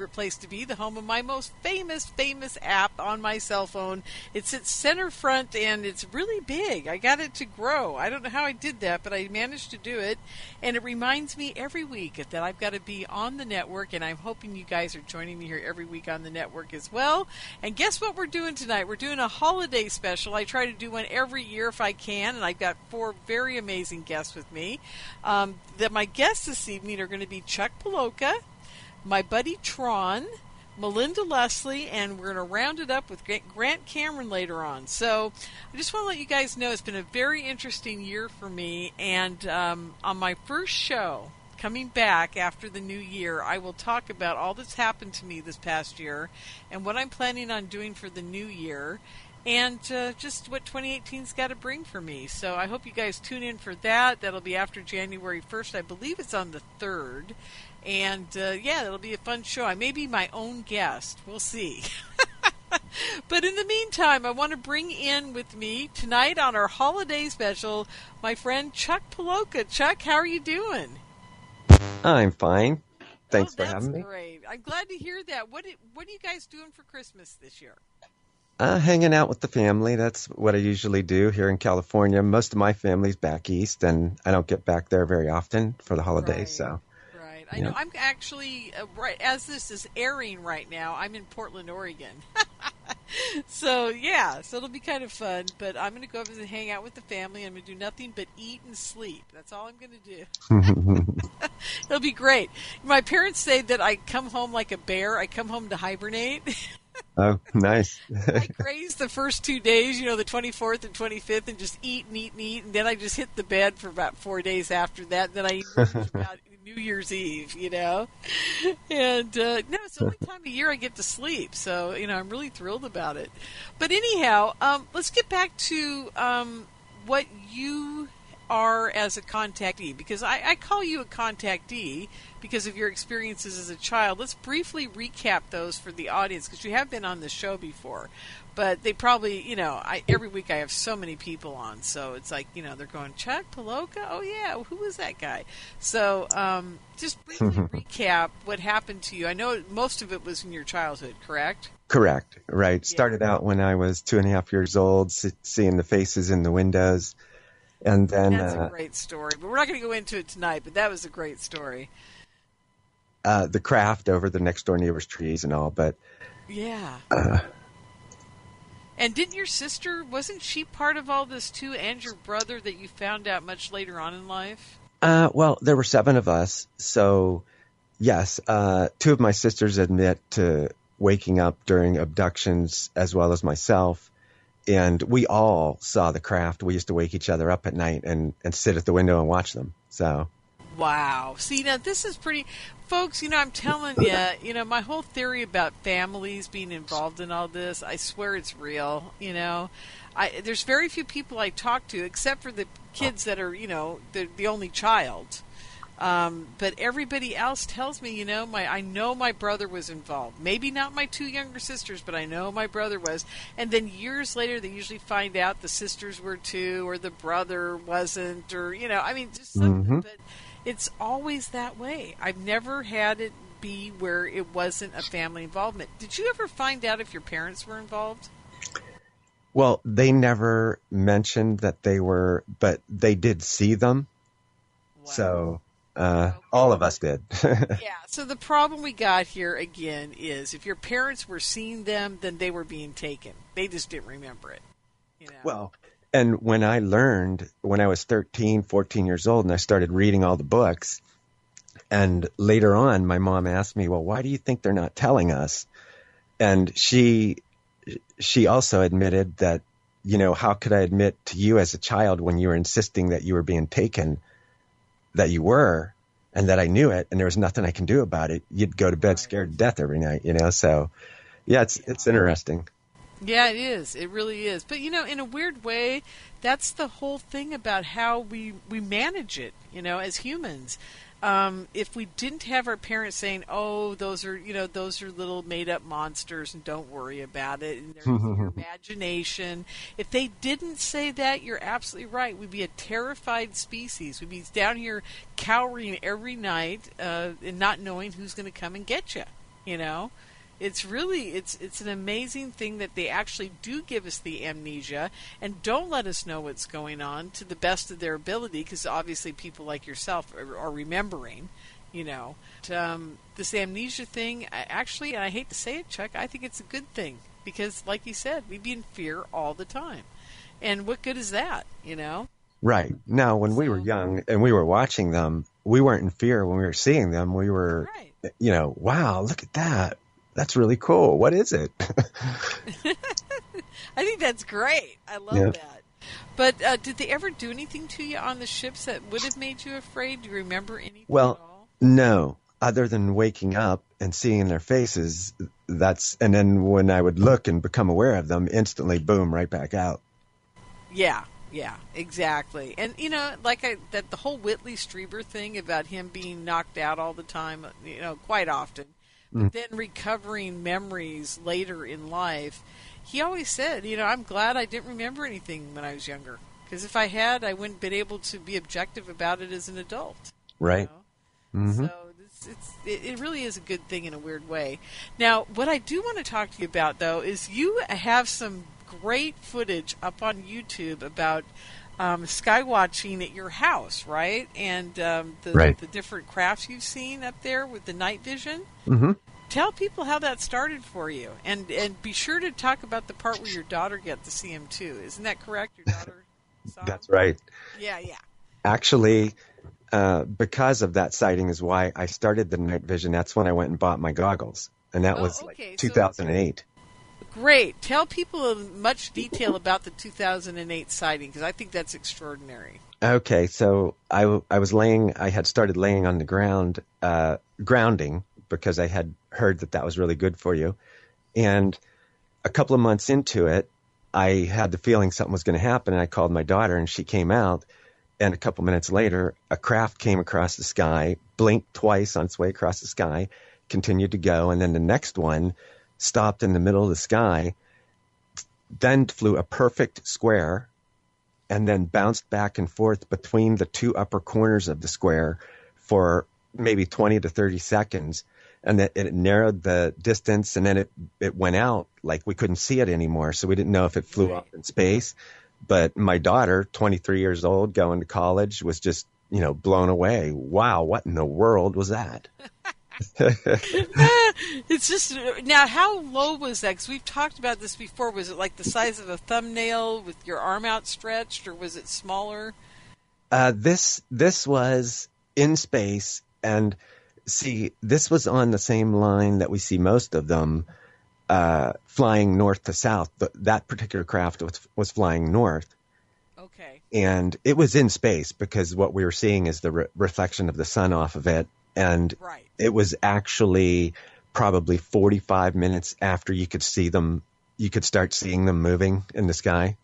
favorite place to be, the home of my most famous app on my cell phone. It sits center front, and it's really big. I got it to grow. I don't know how I did that, but I managed to do it. And it reminds me every week that I've got to be on the network, and I'm hoping you guys are joining me here every week on the network as well. And guess what we're doing tonight? We're doing a holiday special. I try to do one every year if I can, and I've got 4 very amazing guests with me. My guests this evening are going to be Chuck Paloka, my buddy Tron, Melinda Leslie, and we're going to round it up with Grant Cameron later on. So I just want to let you guys know it's been a very interesting year for me, and on my first show, coming back after the new year, I will talk about all that's happened to me this past year and what I'm planning on doing for the new year, and just what 2018's got to bring for me. So I hope you guys tune in for that. That'll be after January 1st. I believe it's on the 3rd. And, yeah, it'll be a fun show. I may be my own guest. We'll see. But in the meantime, I want to bring in with me tonight on our holiday special my friend Chuck Paloka. Chuck, how are you doing? I'm fine. Thanks for having me. That's great. I'm glad to hear that. What are you guys doing for Christmas this year? Hanging out with the family. That's what I usually do here in California. Most of my family's back east, and I don't get back there very often for the holidays. Right. So, right. I know. I'm actually right as this is airing right now. I'm in Portland, Oregon. So yeah, so it'll be kind of fun. But I'm going to go over and hang out with the family. I'm going to do nothing but eat and sleep. That's all I'm going to do. It'll be great. My parents say that I come home like a bear. I come home to hibernate. Oh, nice. I graze the first 2 days, the 24th and 25th, and just eat and eat and eat, and then I just hit the bed for about 4 days after that. Then I eat about New Year's Eve, And, no, it's the only time of year I get to sleep, so, I'm really thrilled about it. But anyhow, let's get back to what you are as a contactee, because I call you a contactee because of your experiences as a child. Let's briefly recap those for the audience, because you have been on the show before, but they probably, every week I have so many people on, so it's like, they're going, Chuck Paloka? Oh yeah, who was that guy? So just briefly recap what happened to you. I know most of it was in your childhood, correct? Correct, right. Yeah. Started out when I was 2.5 years old, seeing the faces in the windows. And then that's a great story, but we're not going to go into it tonight, but that was a great story. The craft over the next door neighbor's trees and all, but yeah. And didn't your sister, wasn't she part of all this too, and your brother, that you found out much later on in life? Well, there were 7 of us, so yes, 2 of my sisters admit to waking up during abductions as well as myself. And we all saw the craft. We used to wake each other up at night and sit at the window and watch them. So, wow. See, now this is pretty, folks. I'm telling you, my whole theory about families being involved in all this, I swear it's real. There's very few people I talk to, except for the kids that are, the only child. But everybody else tells me, I know my brother was involved. Maybe not my 2 younger sisters, but I know my brother was. And then years later, they usually find out the sisters were too, or the brother wasn't, or, just something. But it's always that way. I've never had it be where it wasn't a family involvement. Did you ever find out if your parents were involved? Well, they never mentioned that they were, but they did see them. Wow. So... all of us did. Yeah. So the problem we got here again is if your parents were seeing them, then they were being taken. They just didn't remember it. Well, and when I learned when I was 13, 14 years old, and I started reading all the books, and later on, my mom asked me, well, why do you think they're not telling us? And she also admitted that, how could I admit to you as a child when you were insisting that you were being taken, that you were, and that I knew it, and there was nothing I can do about it. You'd go to bed scared to death every night, So, yeah, it's interesting. Yeah, it is. It really is. But, in a weird way, that's the whole thing about how we manage it, as humans. If we didn't have our parents saying, oh, those are little made-up monsters and don't worry about it, and they're your imagination. If they didn't say that, you're absolutely right. We'd be a terrified species. We'd be down here cowering every night and not knowing who's going to come and get you. You know, it's really it's an amazing thing that they actually do give us the amnesia and don't let us know what's going on to the best of their ability, because obviously people like yourself are remembering. You know, this amnesia thing, actually, and I hate to say it, Chuck, I think it's a good thing because, like you said, we'd be in fear all the time. And what good is that, you know? Right. Now, when we were young and we were watching them, we weren't in fear when we were seeing them. We were, right. Wow, look at that. That's really cool. What is it? I think that's great. I love that. But did they ever do anything to you on the ships that would have made you afraid? Do you remember anything at all? No. Other than waking up and seeing their faces, and then when I would look and become aware of them, instantly, boom, right back out. Yeah, exactly. And, the whole Whitley Strieber thing about him being knocked out all the time, quite often, but then recovering memories later in life, he always said, I'm glad I didn't remember anything when I was younger. Because if I had, I wouldn't have been able to be objective about it as an adult. Right. So it really is a good thing in a weird way. Now, what I do want to talk to you about, though, is you have some great footage up on YouTube about sky watching at your house, right? And the different crafts you've seen up there with the night vision. Mm-hmm. Tell people how that started for you, and be sure to talk about the part where your daughter got to see him too. Isn't that correct? Your daughter saw him? That's right. Yeah. Actually, because of that sighting is why I started the night vision. That's when I went and bought my goggles, and that was like 2008. Great. Tell people in much detail about the 2008 sighting, because I think that's extraordinary. Okay, so I had started laying on the ground, grounding, because I had heard that was really good for you. And a couple of months into it, I had the feeling something was going to happen, and I called my daughter, and she came out. And a couple minutes later, a craft came across the sky, blinked twice on its way across the sky, continued to go, and then the next one stopped in the middle of the sky, then flew a perfect square, and then bounced back and forth between the two upper corners of the square for maybe 20 to 30 seconds. And that it narrowed the distance, and then it went out like we couldn't see it anymore. So we didn't know if it flew off in space. But my daughter, 23 years old, going to college, was just, blown away. Wow, what in the world was that? It's just, now how low was that? Because we've talked about this before. Was it like the size of a thumbnail with your arm outstretched, or was it smaller? This was in space, and see, this was on the same line that we see most of them flying north to south. That particular craft was flying north. Okay. And it was in space because what we were seeing is the reflection of the sun off of it. And it was actually probably 45 minutes after you could see them, you could start seeing them moving in the sky.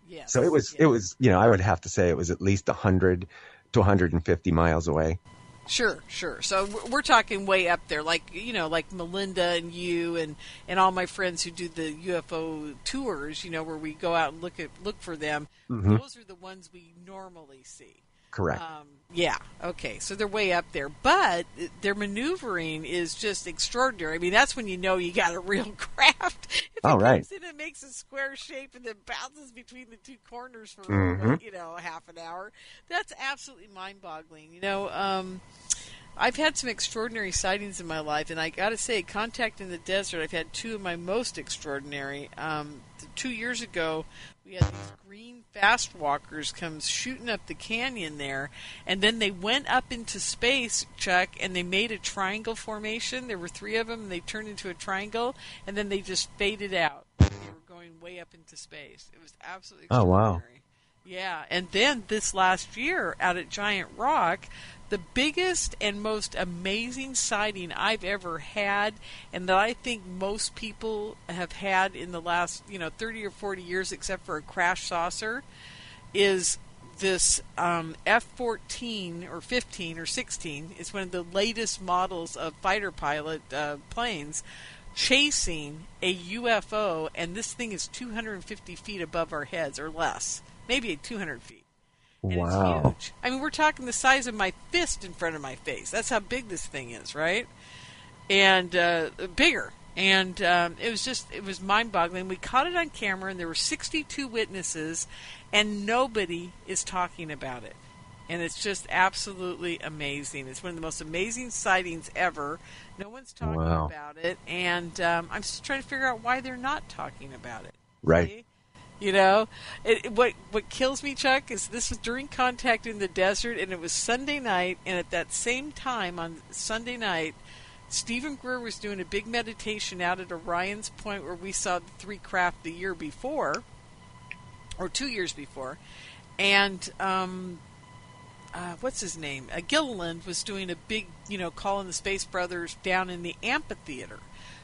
Yes. So it was, I would have to say it was at least 100 to 150 miles away. Sure. So we're talking way up there, like Melinda and you and all my friends who do the UFO tours, where we go out and look for them. Mm-hmm. Those are the ones we normally see. Correct. Yeah. Okay. So they're way up there, but their maneuvering is just extraordinary. I mean, that's when you know you got a real craft. If it comes in and makes a square shape and then bounces between the two corners for half an hour. That's absolutely mind-boggling. I've had some extraordinary sightings in my life, and I got to say, Contact in the Desert, I've had two of my most extraordinary. 2 years ago, we had these green fast walkers come shooting up the canyon there, and then they went up into space, Chuck, and they made a triangle formation. There were three of them, and they turned into a triangle, and then they just faded out. They were going way up into space. It was absolutely extraordinary. Oh, wow. Yeah, and then this last year out at Giant Rock, the biggest and most amazing sighting I've ever had, and that I think most people have had in the last 30 or 40 years, except for a crash saucer, is this F-14 or 15 or 16. It's one of the latest models of fighter pilot planes chasing a UFO, and this thing is 250 feet above our heads or less, maybe 200 feet. And wow. It's huge. I mean, we're talking the size of my fist in front of my face. That's how big this thing is, right? and bigger. And it was mind-boggling. We caught it on camera, and there were 62 witnesses, and nobody is talking about it. And it's just absolutely amazing. It's one of the most amazing sightings ever. No one's talking about it, and I'm just trying to figure out why they're not talking about it. Right. See? What kills me, Chuck, is this was during contact in the desert, and it was Sunday night, and at that same time on Sunday night, Stephen Greer was doing a big meditation out at Orion's Point where we saw the 3 craft the year before, or 2 years before, and what's his name? Gilliland was doing a big, calling the Space Brothers down in the amphitheater.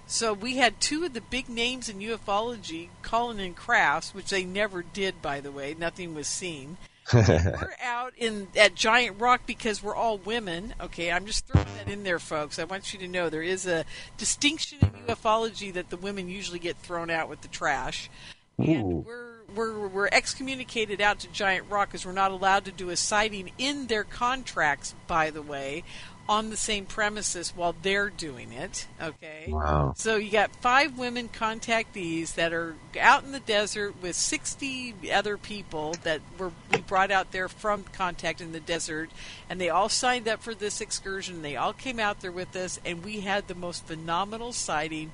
So we had 2 of the big names in ufology calling in crafts, which they never did, by the way. Nothing was seen. We're out at Giant Rock because we're all women. Okay, I'm just throwing that in there, folks. I want you to know there is a distinction in ufology that the women usually get thrown out with the trash. And we're excommunicated out to Giant Rock because we're not allowed to do a sighting in their contracts, by the way, on the same premises while they're doing it. Okay. Wow. So you got 5 women contactees that are out in the desert with 60 other people that we brought out there from contact in the desert, and they all signed up for this excursion. They all came out there with us, and we had the most phenomenal sighting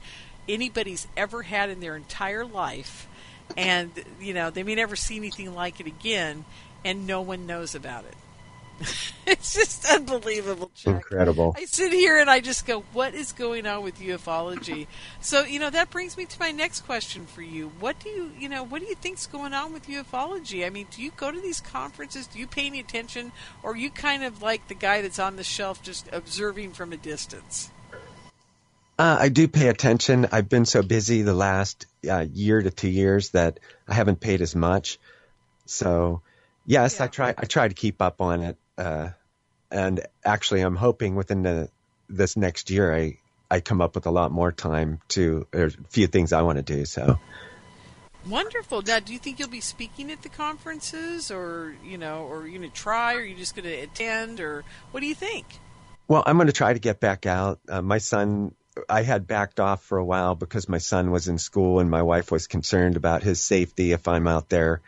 anybody's ever had in their entire life. And, they may never see anything like it again, and no one knows about it. It's just unbelievable, Chuck. Incredible. I sit here and I just go, what is going on with ufology? So, that brings me to my next question for you. What do you think's going on with ufology? I mean, do you go to these conferences? Do you pay any attention? Or are you kind of like the guy that's on the shelf just observing from a distance? I do pay attention. I've been so busy the last year to 2 years that I haven't paid as much. So, yes, yeah. I try to keep up on it. And actually, I'm hoping within this next year, I come up with a lot more time there's a few things I want to do. So wonderful. Now, do you think you'll be speaking at the conferences, or or you're going to try, or you're just going to attend, or what do you think? Well, I'm going to try to get back out. My son, I had backed off for a while because my son was in school, and my wife was concerned about his safety if I'm out there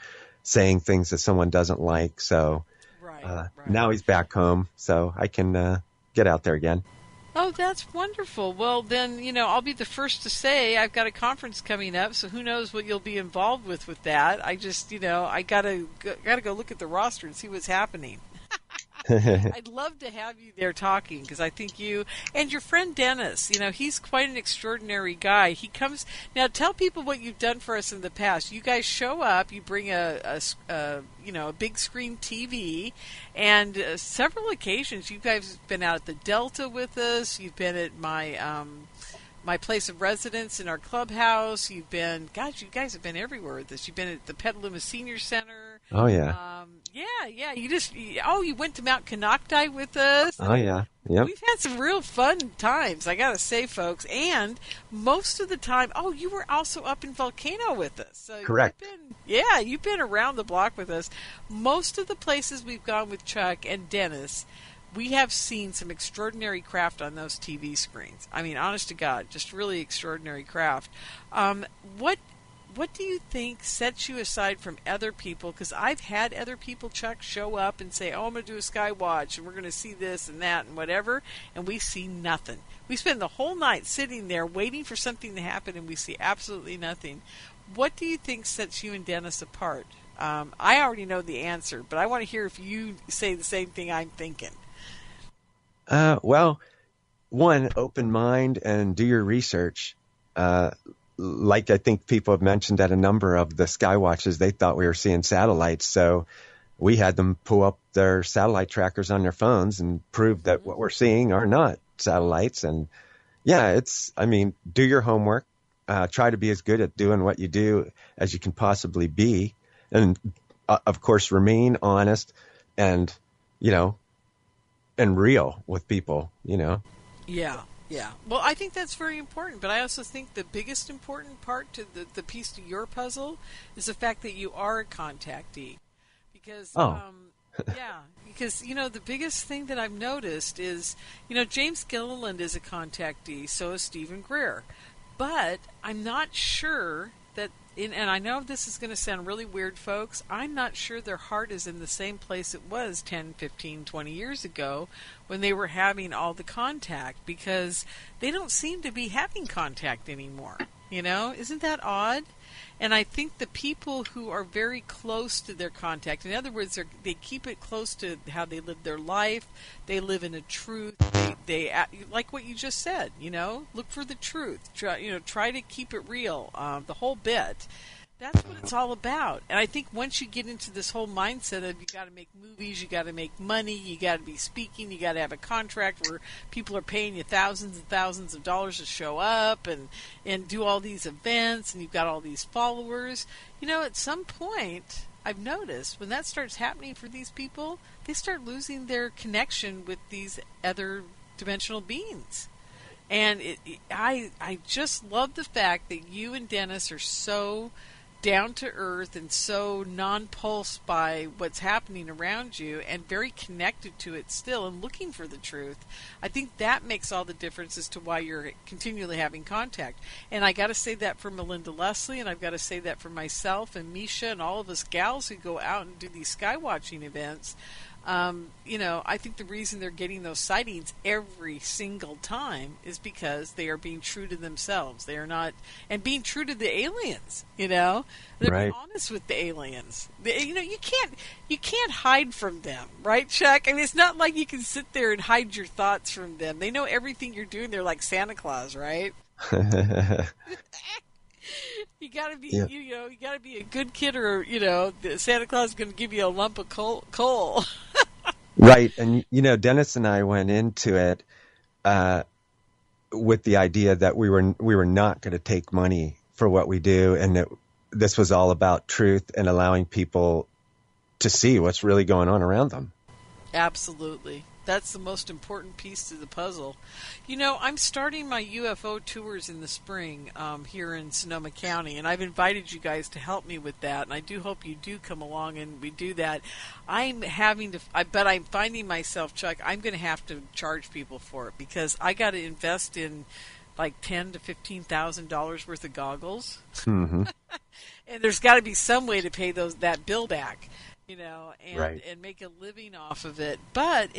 saying things that someone doesn't like. So right. Now he's back home, so I can get out there again. Oh, that's wonderful. Well, then, I'll be the first to say I've got a conference coming up, so who knows what you'll be involved with that. I just, I gotta go look at the roster and see what's happening. I'd love to have you there talking, because I think you and your friend Dennis, he's quite an extraordinary guy. He comes now. Tell people what you've done for us in the past. You guys show up. You bring a big screen TV, and several occasions you guys have been out at the Delta with us. You've been at my place of residence in our clubhouse. You've been, you guys have been everywhere with us. You've been at the Petaluma Senior Center. Oh, yeah. Yeah. You went to Mount Canocti with us. Oh, yeah. Yep. We've had some real fun times, I got to say, folks. And most of the time, you were also up in Volcano with us. So correct. You've been around the block with us. Most of the places we've gone with Chuck and Dennis, we have seen some extraordinary craft on those TV screens. I mean, honest to God, just really extraordinary craft. What do you think sets you aside from other people? Because I've had other people, Chuck, show up and say, I'm going to do a sky watch, and we're going to see this and that and whatever, and we see nothing. We spend the whole night sitting there waiting for something to happen, and we see absolutely nothing. What do you think sets you and Dennis apart? I already know the answer, but I want to hear if you say the same thing I'm thinking. Well, one, open mind and do your research. Like I think people have mentioned at a number of the sky watches, they thought we were seeing satellites. So we had them pull up their satellite trackers on their phones and prove that what we're seeing are not satellites. And do your homework. Try to be as good at doing what you do as you can possibly be. And of course, remain honest and, and real with people, Yeah. Yeah. Well, I think that's very important, but I also think the biggest important part to the piece to your puzzle is the fact that you are a contactee. Because, Yeah, because, the biggest thing that I've noticed is, James Gilliland is a contactee, so is Stephen Greer. But I'm not sure that, and I know this is going to sound really weird, folks, I'm not sure their heart is in the same place it was 10, 15, 20 years ago when they were having all the contact, because they don't seem to be having contact anymore. Isn't that odd? And I think the people who are very close to their contact, in other words, they keep it close to how they live their life. They live in a truth. They like what you just said. Look for the truth. Try to keep it real. The whole bit. That's what it's all about. And I think once you get into this whole mindset of you got to make movies, you got to make money, you got to be speaking, you got to have a contract where people are paying you thousands and thousands of dollars to show up and do all these events, and you've got all these followers. At some point, I've noticed when that starts happening for these people, they start losing their connection with these other dimensional beings. And I just love the fact that you and Dennis are so down to earth and so non-pulsed by what's happening around you and very connected to it still and looking for the truth. I think that makes all the difference as to why you're continually having contact. And I got to say that for Melinda Leslie, and I've got to say that for myself and Misha and all of us gals who go out and do these sky watching events. I think the reason they're getting those sightings every single time is because they are being true to themselves. They are not, and being true to the aliens. They're Right. being honest with the aliens. You can't hide from them, right, Chuck? I mean, it's not like you can sit there and hide your thoughts from them. They know everything you're doing. They're like Santa Claus, right? You gotta be, Yeah. you gotta be a good kid, or Santa Claus is gonna give you a lump of coal. Right. And, Dennis and I went into it with the idea that we were not going to take money for what we do, and that this was all about truth and allowing people to see what's really going on around them. Absolutely. That's the most important piece to the puzzle. I'm starting my UFO tours in the spring here in Sonoma County, and I've invited you guys to help me with that, and I do hope you do come along and we do that. I'm finding myself, Chuck, I'm going to have to charge people for it, because I got to invest in like $10,000 to $15,000 worth of goggles. Mm-hmm. And there's got to be some way to pay that bill back. Right. And make a living off of it. But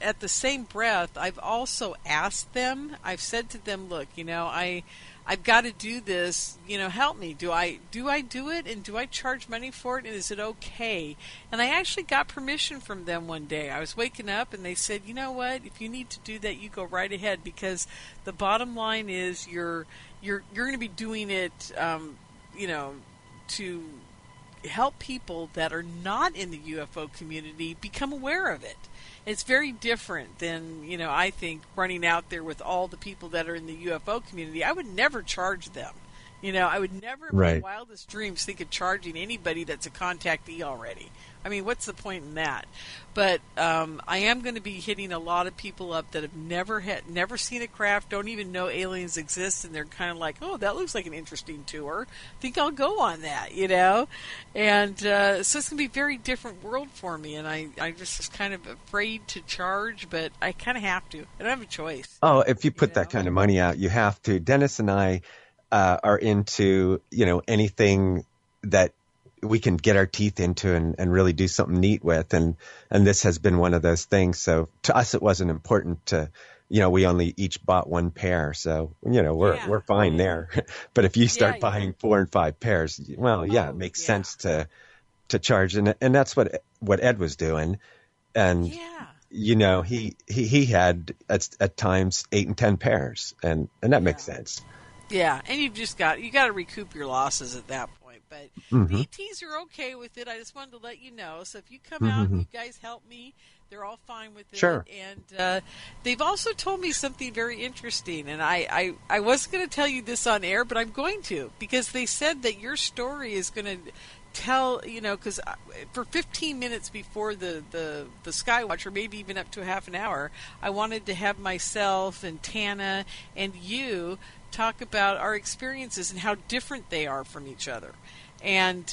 at the same breath, I've also asked them, I've said to them, look, I've got to do this, help me. Do I do it, and do I charge money for it, and is it okay? And I actually got permission from them one day. I was waking up and they said, you know what, if you need to do that, you go right ahead, because the bottom line is you're going to be doing it, to help people that are not in the UFO community become aware of it. It's very different than, I think, running out there with all the people that are in the UFO community. I would never charge them. I would never in my Right. wildest dreams think of charging anybody that's a contactee already. I mean, what's the point in that? But I am going to be hitting a lot of people up that have never seen a craft, don't even know aliens exist, and they're kind of like, oh, that looks like an interesting tour. I think I'll go on that, And so it's going to be a very different world for me, and I just was kind of afraid to charge, but I kind of have to. I don't have a choice. Oh, if you put that kind of money out, you have to. Dennis and I are into, anything that we can get our teeth into and really do something neat with. And this has been one of those things. So to us, it wasn't important to, we only each bought one pair. So, we're fine there. But if you start buying 4 and 5 pairs, well, it makes sense to charge. And that's what Ed was doing. And, he had at times 8 and 10 pairs, and that makes sense. Yeah, and you got to recoup your losses at that point. But Mm-hmm. the ETs are okay with it. I just wanted to let you know. So if you come out and you guys help me, they're all fine with it. Sure. And they've also told me something very interesting. And I wasn't going to tell you this on air, but I'm going to, because they said that your story is going to tell, because for 15 minutes before the Skywatch, or maybe even up to a half an hour, I wanted to have myself and Tana and you talk about our experiences and how different they are from each other. And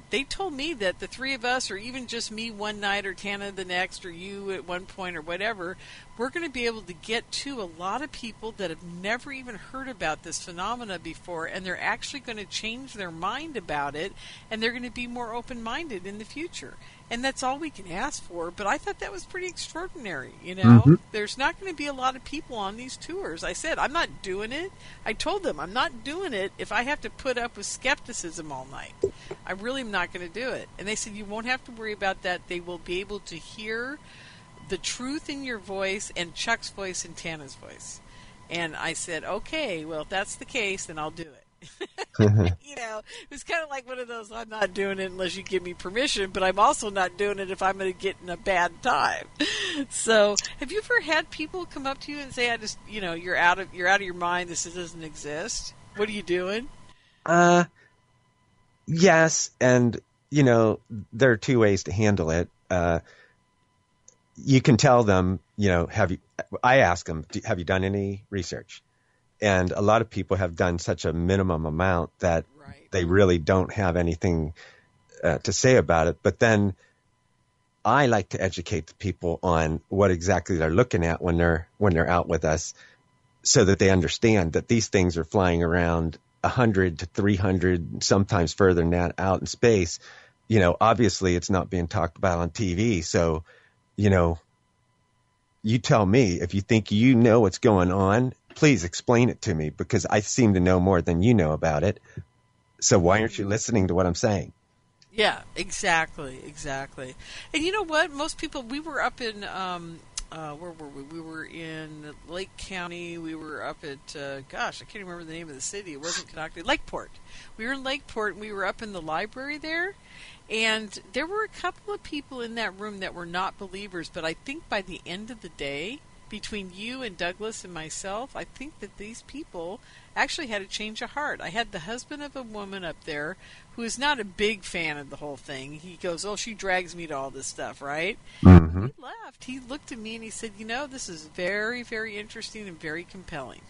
they told me that the three of us, or even just me one night, or Tana the next, or you at one point, or whatever, we're going to be able to get to a lot of people that have never even heard about this phenomena before, and they're actually going to change their mind about it, and they're going to be more open-minded in the future. And that's all we can ask for, but I thought that was pretty extraordinary, you know? Mm-hmm. There's not going to be a lot of people on these tours. I said, I'm not doing it. I told them, I'm not doing it if I have to put up with skepticism all night. I really am not going to do it. And they said, you won't have to worry about that. They will be able to hear the truth in your voice and Chuck's voice and Tana's voice. And I said, okay, well, if that's the case, then I'll do it. You know, it was kind of like one of those, I'm not doing it unless you give me permission, but I'm also not doing it if I'm going to get in a bad time. So, have you ever had people come up to you and say, I just, you know, you're out of your mind, this doesn't exist? What are you doing? Yes, and, you know, there are two ways to handle it. You can tell them, you know, I ask them, have you done any research? And a lot of people have done such a minimum amount that they really don't have anything to say about it. But then I like to educate the people on what exactly they're looking at when they're out with us, so that they understand that these things are flying around 100 to 300, sometimes further than that, out in space. You know, obviously it's not being talked about on TV. So, you know, you tell me if you think you know what's going on. Please explain it to me, because I seem to know more than you know about it. So why aren't you listening to what I'm saying? Yeah, exactly. And you know what? Most people, we were up in, where were we? We were in Lake County. We were up at, gosh, I can't remember the name of the city. It wasn't Canoctomy. Lakeport. We were in Lakeport, and we were up in the library there. And there were a couple of people in that room that were not believers, but I think by the end of the day, between you and Douglas and myself, I think that these people actually had a change of heart. I had the husband of a woman up there who is not a big fan of the whole thing. He goes, oh, she drags me to all this stuff, right? Mm-hmm. He left. He looked at me and he said, you know, this is very, very interesting and very compelling.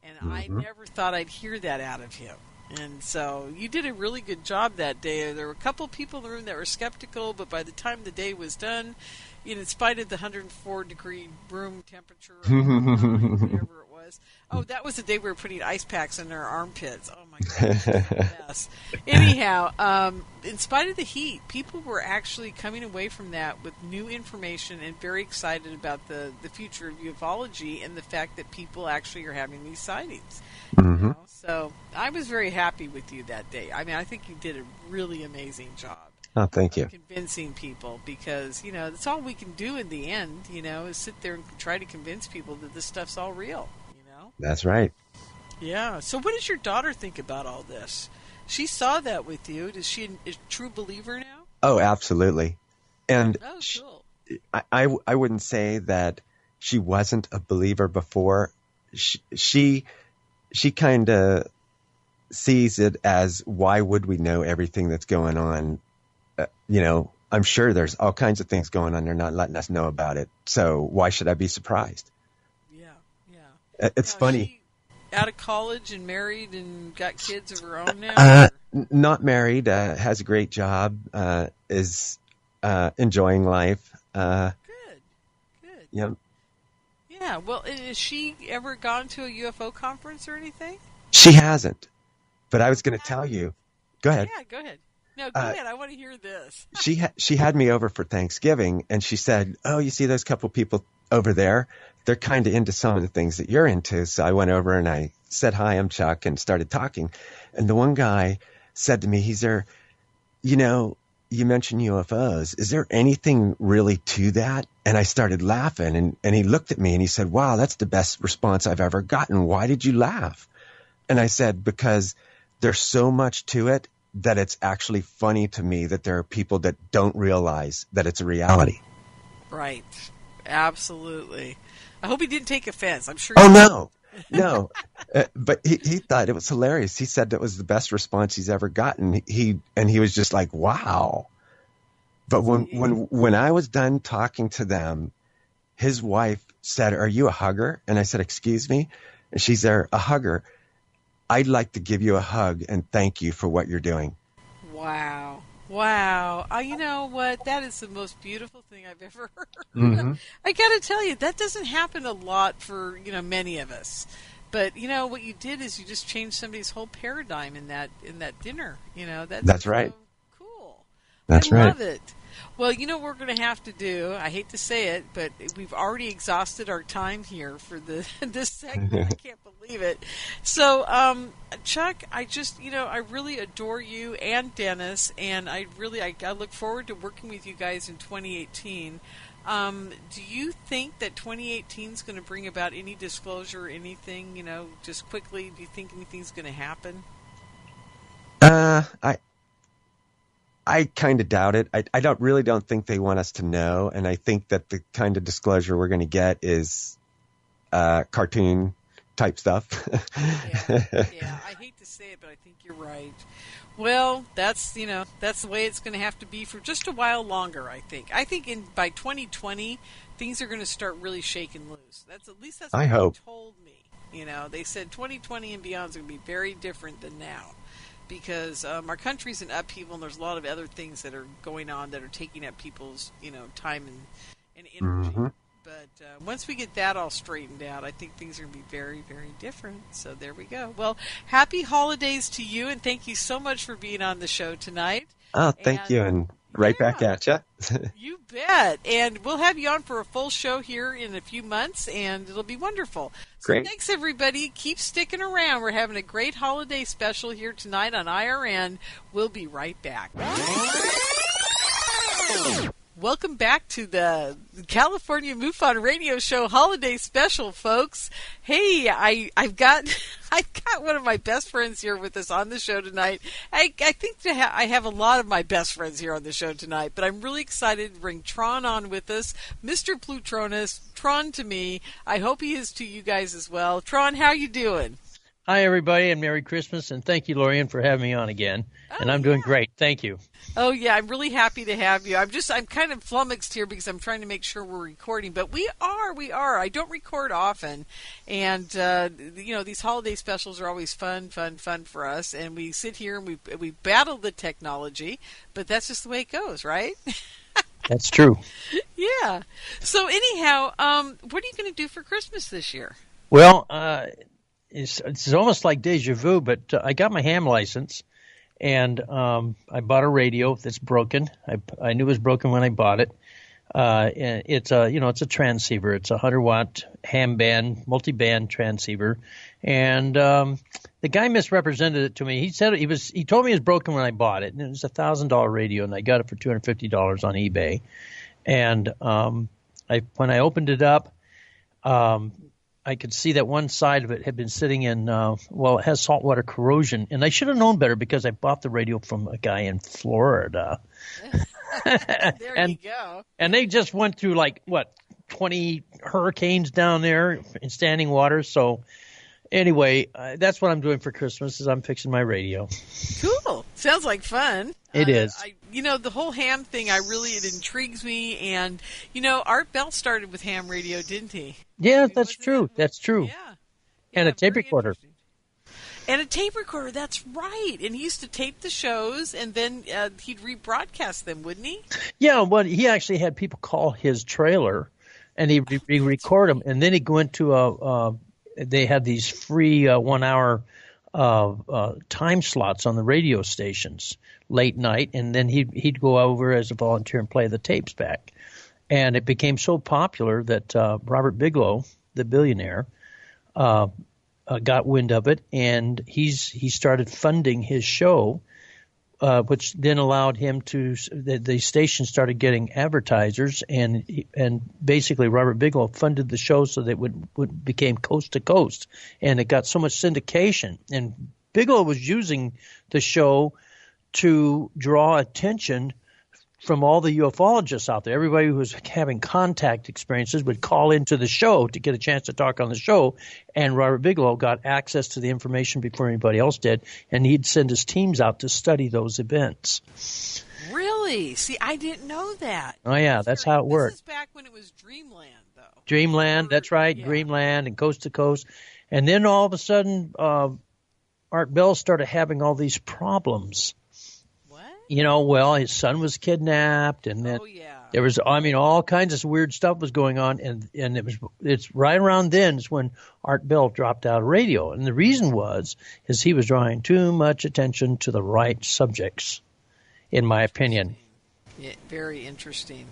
And I never thought I'd hear that out of him. And so you did a really good job that day. There were a couple people in the room that were skeptical, but by the time the day was done, in spite of the 104-degree room temperature, or whatever it was. Oh, that was the day we were putting ice packs in our armpits. Oh, my goodness. Yes. Anyhow, in spite of the heat, people were actually coming away from that with new information and very excited about the future of ufology and the fact that people actually are having these sightings. Mm-hmm. You know? So I was very happy with you that day. I mean, I think you did a really amazing job. Oh, thank you. Convincing people, because, you know, that's all we can do in the end, you know, is sit there and try to convince people that this stuff's all real, you know? That's right. Yeah. So what does your daughter think about all this? She saw that with you. Is she a true believer now? Oh, absolutely. And cool. I wouldn't say that she wasn't a believer before. She kind of sees it as, why would we know everything that's going on? You know, I'm sure there's all kinds of things going on. They're not letting us know about it. So why should I be surprised? Yeah. It's funny. She out of college and married and got kids of her own now? Not married. Has a great job. Is enjoying life. Good. Yeah. Yeah. Well, has she ever gone to a UFO conference or anything? She hasn't. But I was going to tell you. Go ahead. Yeah, go ahead. No, go ahead. I want to hear this. She had me over for Thanksgiving, and she said, oh, you see those couple people over there? They're kind of into some of the things that you're into. So I went over and I said, hi, I'm Chuck, and started talking. And the one guy said to me, he's there, you know, you mentioned UFOs. Is there anything really to that? And I started laughing, and he looked at me and he said, wow, that's the best response I've ever gotten. Why did you laugh? And I said, because there's so much to it that it's actually funny to me that there are people that don't realize that it's a reality. Right. Absolutely. I hope he didn't take offense. I'm sure. Oh, no. But he thought it was hilarious. He said that was the best response he's ever gotten. He was just like, wow. But when I was done talking to them, his wife said, are you a hugger? And I said, excuse me? And she said, a hugger. I'd like to give you a hug and thank you for what you're doing. Wow. Wow. You know what? That is the most beautiful thing I've ever heard. Hmm. I got to tell you, that doesn't happen a lot for, many of us. But, what you did is you just changed somebody's whole paradigm in that dinner. That's That's so right. cool. I That's right. love it. Well, what we're going to have to do, I hate to say it, but we've already exhausted our time here for this segment. I can't believe it. So, Chuck, I just, I really adore you and Dennis, and I look forward to working with you guys in 2018. Do you think that 2018 is going to bring about any disclosure or anything, just quickly, do you think anything's going to happen? I kind of doubt it. I don't think they want us to know, and I think that the kind of disclosure we're going to get is cartoon type stuff. Yeah. I hate to say it, but I think you're right. Well, that's the way it's going to have to be for just a while longer. I think. By 2020, things are going to start really shaking loose. That's what I they hope. told me. They said 2020 and beyond is going to be very different than now. Because our country's in upheaval, and there's a lot of other things that are going on that are taking up people's, time and energy. Hmm. But once we get that all straightened out, I think things are going to be very, very different. So there we go. Well, happy holidays to you, and thank you so much for being on the show tonight. Oh, thank you, and right back at you. You bet. And we'll have you on for a full show here in a few months, and it'll be wonderful. So Great. thanks, everybody. Keep sticking around. We're having a great holiday special here tonight on IRN. We'll be right back. Welcome back to the California MUFON Radio Show Holiday Special, folks. Hey, I've got one of my best friends here with us on the show tonight. I think I have a lot of my best friends here on the show tonight, but I'm really excited to bring Tron on with us, Mr. Plutronus, Tron to me. I hope he is to you guys as well. Tron, how you doing? Hi, everybody, and Merry Christmas, and thank you, Lorian, for having me on again. And I'm doing great. Thank you. Oh, yeah, I'm really happy to have you. I'm kind of flummoxed here because I'm trying to make sure we're recording, but we are. I don't record often, and, these holiday specials are always fun for us, and we sit here and we battle the technology, but that's just the way it goes, right? That's true. Yeah. So anyhow, what are you going to do for Christmas this year? Well, it's almost like deja vu, but I got my ham license, and I bought a radio that's broken. I knew it was broken when I bought it. And it's a transceiver. It's a 100-watt ham band, multi-band transceiver, and the guy misrepresented it to me. He said he told me it was broken when I bought it, and it was a $1,000 radio, and I got it for $250 on eBay. And when I opened it up, I could see that one side of it had been sitting in, it has saltwater corrosion. And I should have known better because I bought the radio from a guy in Florida. There you go. And they just went through 20 hurricanes down there in standing water. So anyway, that's what I'm doing for Christmas is I'm fixing my radio. Cool. Sounds like fun. It is. The whole ham thing, it intrigues me. And, Art Bell started with ham radio, didn't he? Yeah, that's true. That's true. Yeah. And a tape recorder. And a tape recorder, that's right. And he used to tape the shows, and then he'd rebroadcast them, wouldn't he? Yeah, well, he actually had people call his trailer, and he'd record them. And then he'd go into they had these free 1 hour time slots on the radio stations late night, and then he'd go over as a volunteer and play the tapes back. And it became so popular that Robert Bigelow, the billionaire, got wind of it, and he started funding his show, which then allowed him to the station started getting advertisers, and basically Robert Bigelow funded the show so that it became coast to coast, and it got so much syndication. And Bigelow was using the show to draw attention from all the ufologists out there. Everybody who was having contact experiences would call into the show to get a chance to talk on the show, and Robert Bigelow got access to the information before anybody else did, and he'd send his teams out to study those events. Really? See, I didn't know that. Oh, yeah, that's how it worked. This is back when it was Dreamland, though. Dreamland, that's right, yeah. Dreamland and Coast to Coast. And then all of a sudden, Art Bell started having all these problems. What? Well, his son was kidnapped, and then there was, all kinds of weird stuff was going on, and it's right around then is when Art Bell dropped out of radio, and the reason is he was drawing too much attention to the right subjects, in my opinion. Yeah, very interesting.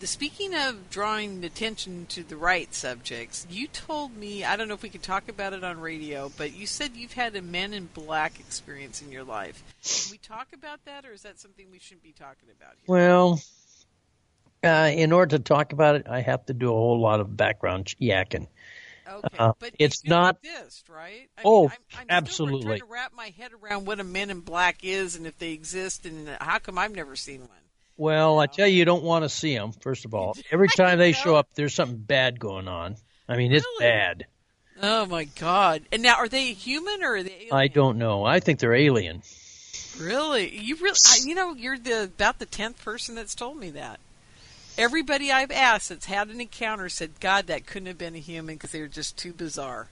Speaking of drawing attention to the right subjects, you told me, I don't know if we could talk about it on radio, but you said you've had a Men in Black experience in your life. Can we talk about that, or is that something we shouldn't be talking about here? Well, in order to talk about it, I have to do a whole lot of background yakking. Okay, but it's not exist, right? I'm still absolutely trying to wrap my head around what a Men in Black is and if they exist, and how come I've never seen one. Well, I tell you don't want to see them, first of all. Every time they show up, there's something bad going on. I mean, it's bad. Oh, my God. And now, are they human or are they alien? I don't know. I think they're alien. Really? You're about the 10th person that's told me that. Everybody I've asked that's had an encounter said, God, that couldn't have been a human because they were just too bizarre.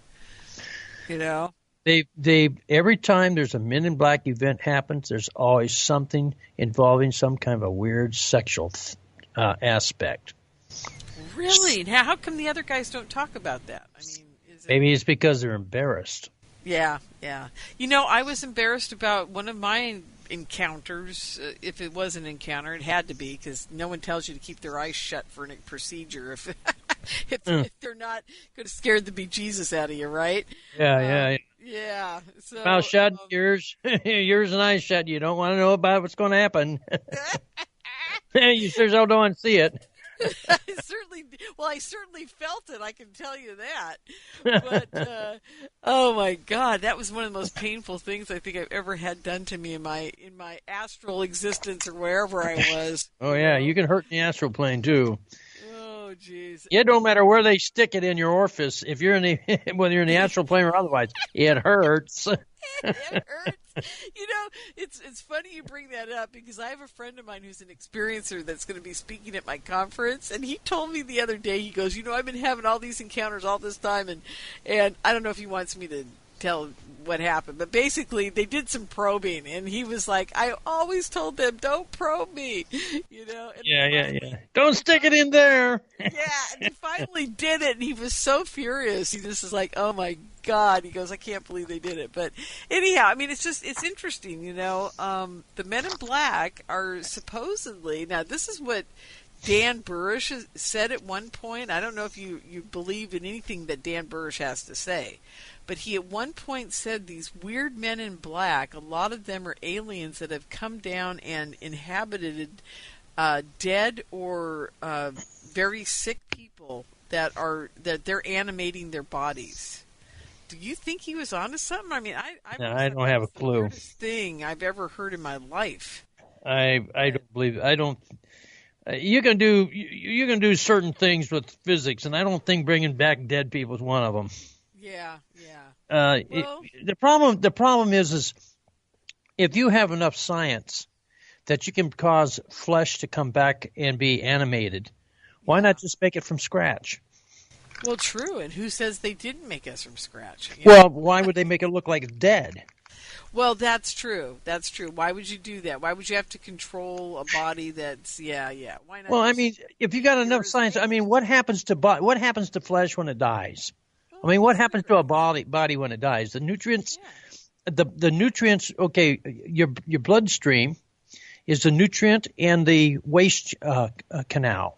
They every time there's a Men in Black event happens, there's always something involving some kind of a weird sexual aspect. Really? Now, how come the other guys don't talk about that? I mean, maybe it's because they're embarrassed. Yeah. I was embarrassed about one of my encounters. If it was an encounter, it had to be, because no one tells you to keep their eyes shut for a procedure if they're not going to scare the bejesus out of you, right? Yeah. Yeah. So, mouth shut, yours and eyes shut. You don't want to know about what's going to happen. You sure don't want to see it. I certainly felt it. I can tell you that. But oh my God, that was one of the most painful things I think I've ever had done to me in my astral existence or wherever I was. Oh yeah, you can hurt in the astral plane too. Oh jeez. It don't matter where they stick it in your orifice. If you're whether you're in the astral plane or otherwise, it hurts. It hurts. It's funny you bring that up, because I have a friend of mine who's an experiencer that's going to be speaking at my conference, and he told me the other day, he goes, I've been having all these encounters all this time, and I don't know if he wants me to tell what happened, but basically they did some probing, and he was like, I always told them, don't probe me, And yeah. Don't stick it in there. Yeah, and he finally did it, and he was so furious. He just was like, oh my God. He goes, I can't believe they did it. But anyhow, I mean, it's interesting, the Men in Black are supposedly, now this is what Dan Burrish said at one point. I don't know if you believe in anything that Dan Burrish has to say, but he at one point said these weird Men in Black, a lot of them are aliens that have come down and inhabited dead or very sick people that they're animating their bodies. Do you think he was onto something? I mean, I don't have a clue. The weirdest thing I've ever heard in my life. I don't believe it. I don't. You can do certain things with physics, and I don't think bringing back dead people is one of them. Yeah. The problem is if you have enough science that you can cause flesh to come back and be animated, why not just make it from scratch? Well, true. And who says they didn't make us from scratch? Well, why would they make it look like it's dead? Well, that's true. Why would you do that? Why would you have to control a body that's Why not? Well, I mean, if you got enough science, I mean, what happens to flesh when it dies? I mean, what happens to a body when it dies? The nutrients, the nutrients. Okay, your bloodstream is the nutrient and the waste canal.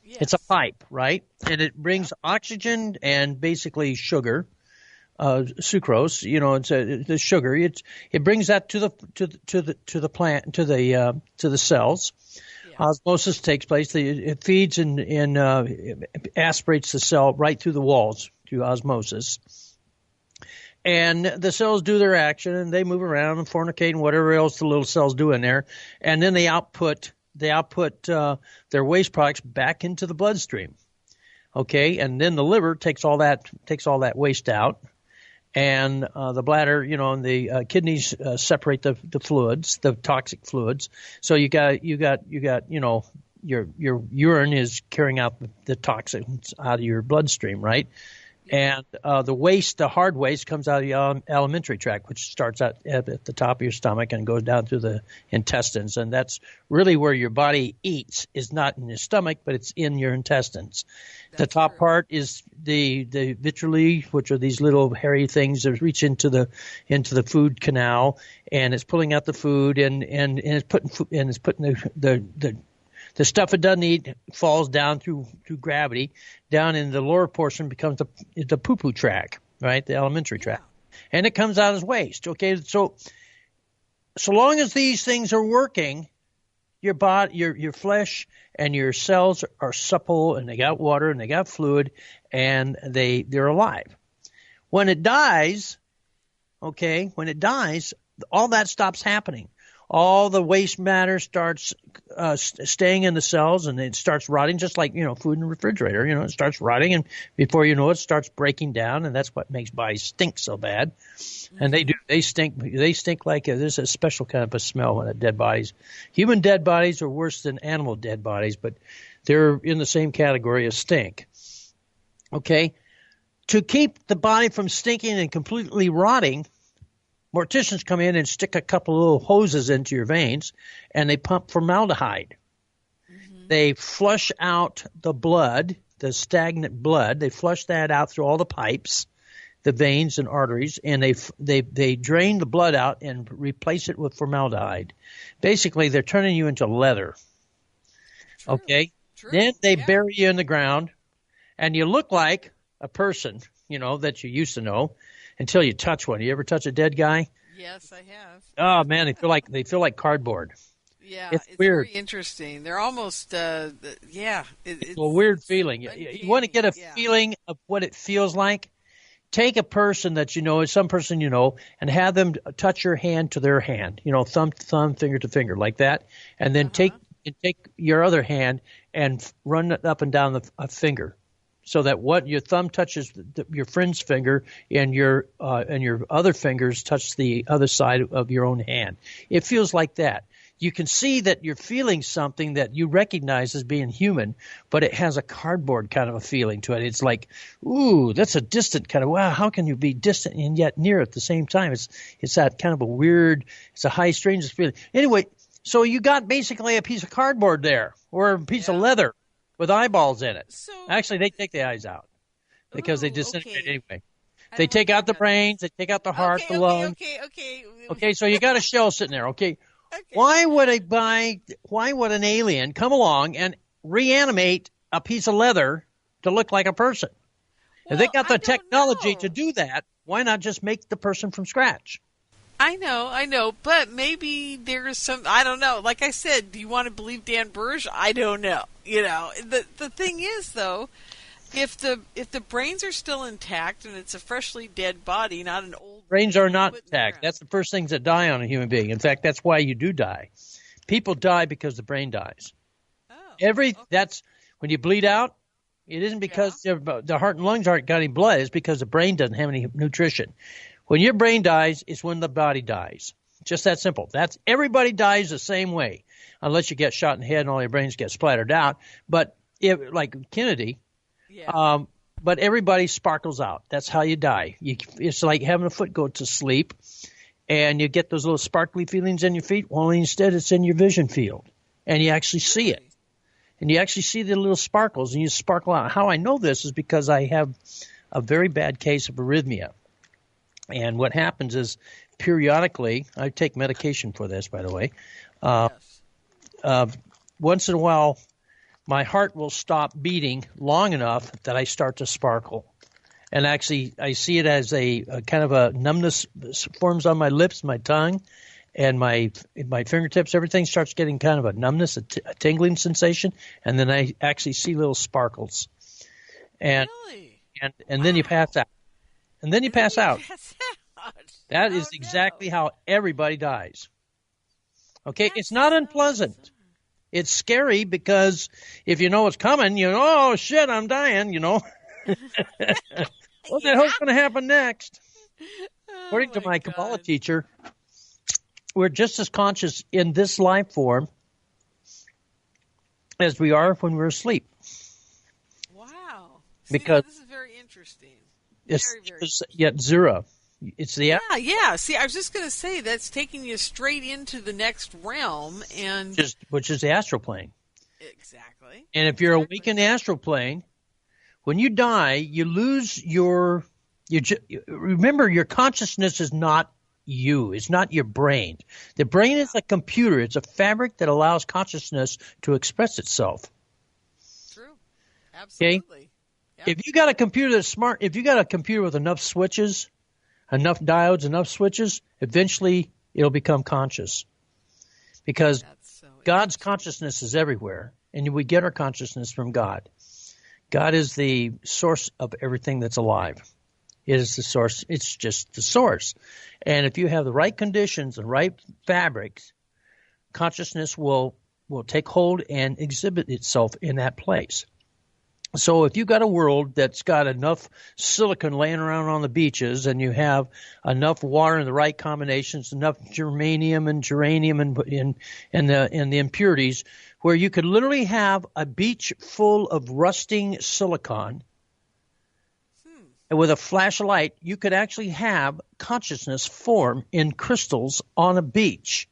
Yes. It's a pipe, right? And it brings oxygen and basically sugar, sucrose. It's the sugar. It brings that to the plant, to the cells. Yeah. Osmosis takes place. It feeds and aspirates the cell right through the walls through osmosis. And the cells do their action, and they move around and fornicate and whatever else the little cells do in there. And then they output their waste products back into the bloodstream. Okay, and then the liver takes all that waste out, and the bladder, and the kidneys separate the fluids, the toxic fluids. So you got your urine is carrying out the toxins out of your bloodstream, right? And the waste, the hard waste, comes out of the alimentary tract, which starts at the top of your stomach and goes down through the intestines. And that's really where your body eats, is not in your stomach, but it's in your intestines. The top part is the vitreae, which are these little hairy things that reach into the food canal, and it's pulling out the food, and it's putting the stuff it doesn't eat falls down through gravity down in the lower portion, becomes the poo-poo tract, right? The alimentary tract. And it comes out as waste. Okay, so long as these things are working, your body, your flesh and your cells are supple, and they got water and they got fluid, and they're alive. When it dies, all that stops happening. All the waste matter starts staying in the cells, and it starts rotting, just like, food in the refrigerator. It starts rotting, and before you know it, starts breaking down, and that's what makes bodies stink so bad. And they stink like there's a special kind of a smell when dead bodies. Human dead bodies are worse than animal dead bodies, but they're in the same category as stink. Okay, to keep the body from stinking and completely rotting, morticians come in and stick a couple of little hoses into your veins, and they pump formaldehyde. Mm-hmm. They flush out the blood, the stagnant blood. They flush that out through all the pipes, the veins and arteries, and they drain the blood out and replace it with formaldehyde. Basically, they're turning you into leather. True. Okay? True. Then they bury you in the ground, and you look like a person, that you used to know, until you touch one. You ever touch a dead guy? Yes, I have. Oh man, they feel like cardboard. Yeah, it's weird. Very interesting. They're almost it's a weird feeling. You want to get a feeling of what it feels like? Take a person that some person and have them touch your hand to their hand. Thumb, finger to finger, like that, and then take your other hand and run it up and down a finger. So that what your thumb touches your friend's finger, and your other fingers touch the other side of your own hand. It feels like that. You can see that you're feeling something that you recognize as being human, but it has a cardboard kind of a feeling to it. It's like, ooh, that's a distant kind of, wow, how can you be distant and yet near at the same time? It's that kind of a weird, it's a high strangeness feeling. Anyway, so you got basically a piece of cardboard there, or a piece of leather with eyeballs in it. So, actually, they take the eyes out because they disintegrate anyway. They take out the brains, they take out the heart, the lungs. Okay, so you got a shell sitting there. Okay, why would an alien come along and reanimate a piece of leather to look like a person? If they got the technology to do that, why not just make the person from scratch? I know, but maybe there's some, I don't know. Like I said, do you want to believe Dan Burge? I don't know. The thing is, though, if the brains are still intact and it's a freshly dead body, not an old brains are not intact. That's the first things that die on a human being. In fact, that's why you do die. People die because the brain dies. That's when you bleed out. It isn't because the heart and lungs aren't got any blood. It's because the brain doesn't have any nutrition. When your brain dies, it's when the body dies. Just that simple. Everybody dies the same way, unless you get shot in the head and all your brains get splattered out. But like Kennedy, but everybody sparkles out. That's how you die. It's like having a foot go to sleep, and you get those little sparkly feelings in your feet. Well, instead, it's in your vision field, and you actually see it. And you actually see the little sparkles, and you sparkle out. How I know this is because I have a very bad case of arrhythmia. And what happens is, periodically, I take medication for this, by the way. Once in a while, my heart will stop beating long enough that I start to sparkle. And actually, I see it as a kind of a numbness forms on my lips, my tongue, and my fingertips. Everything starts getting kind of a numbness, a tingling sensation, and then I actually see little sparkles. And then you pass out. And then you pass out. That is exactly how everybody dies. Okay, it's not unpleasant. It's scary because if you know what's coming, oh, shit, I'm dying, What the hell's going to happen next? According to my Kabbalah teacher, we're just as conscious in this life form as we are when we're asleep. Wow. Because this is very interesting. It's yet zero. It's the yeah. See, I was just going to say that's taking you straight into the next realm, and which is the astral plane. Exactly. And if you're awake in the astral plane, when you die, you lose your. Remember, your consciousness is not you. It's not your brain. The brain is a computer. It's a fabric that allows consciousness to express itself. True. Absolutely. Okay? Yep. If you got a computer that's smart, if you got a computer with enough switches, enough diodes, enough switches, eventually it'll become conscious. Because God's consciousness is everywhere, and we get our consciousness from God. God is the source of everything that's alive. It is the source. It's just the source. And if you have the right conditions, the right fabrics, consciousness will take hold and exhibit itself in that place. So if you've got a world that's got enough silicon laying around on the beaches, and you have enough water in the right combinations, enough germanium and uranium and the impurities, where you could literally have a beach full of rusting silicon, and with a flashlight, you could actually have consciousness form in crystals on a beach.